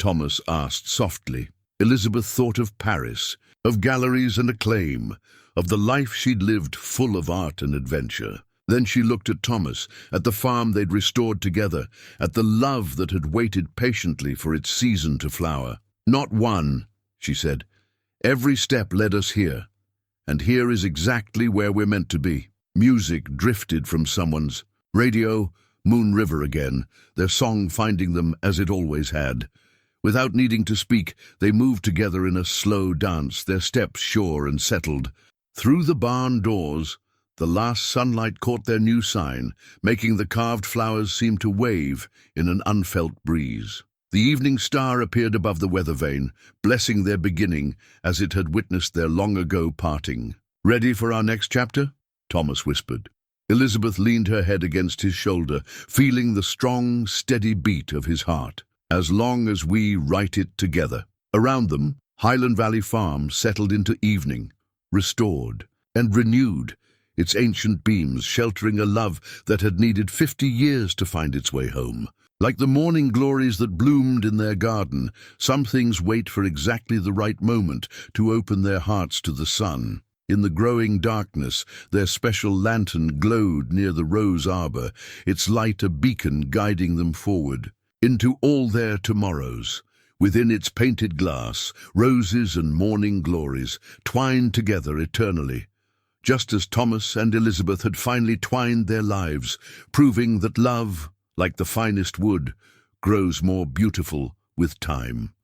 Thomas asked softly. Elizabeth thought of Paris, of galleries and acclaim, of the life she'd lived full of art and adventure. Then she looked at Thomas, at the farm they'd restored together, at the love that had waited patiently for its season to flower. Not one, she said. Every step led us here. And here is exactly where we're meant to be. Music drifted from someone's radio, Moon River again, their song finding them as it always had. Without needing to speak, they moved together in a slow dance, their steps sure and settled. Through the barn doors, the last sunlight caught their new sign, making the carved flowers seem to wave in an unfelt breeze. The evening star appeared above the weather vane, blessing their beginning as it had witnessed their long-ago parting. Ready for our next chapter? Thomas whispered. Elizabeth leaned her head against his shoulder, feeling the strong, steady beat of his heart. As long as we write it together. Around them, Highland Valley Farm settled into evening, restored and renewed, its ancient beams sheltering a love that had needed 50 years to find its way home. Like the morning glories that bloomed in their garden, some things wait for exactly the right moment to open their hearts to the sun. In the growing darkness, their special lantern glowed near the rose arbor, its light a beacon guiding them forward, into all their tomorrows. Within its painted glass, roses and morning glories twined together eternally, just as Thomas and Elizabeth had finally twined their lives, proving that love, like the finest wood, grows more beautiful with time.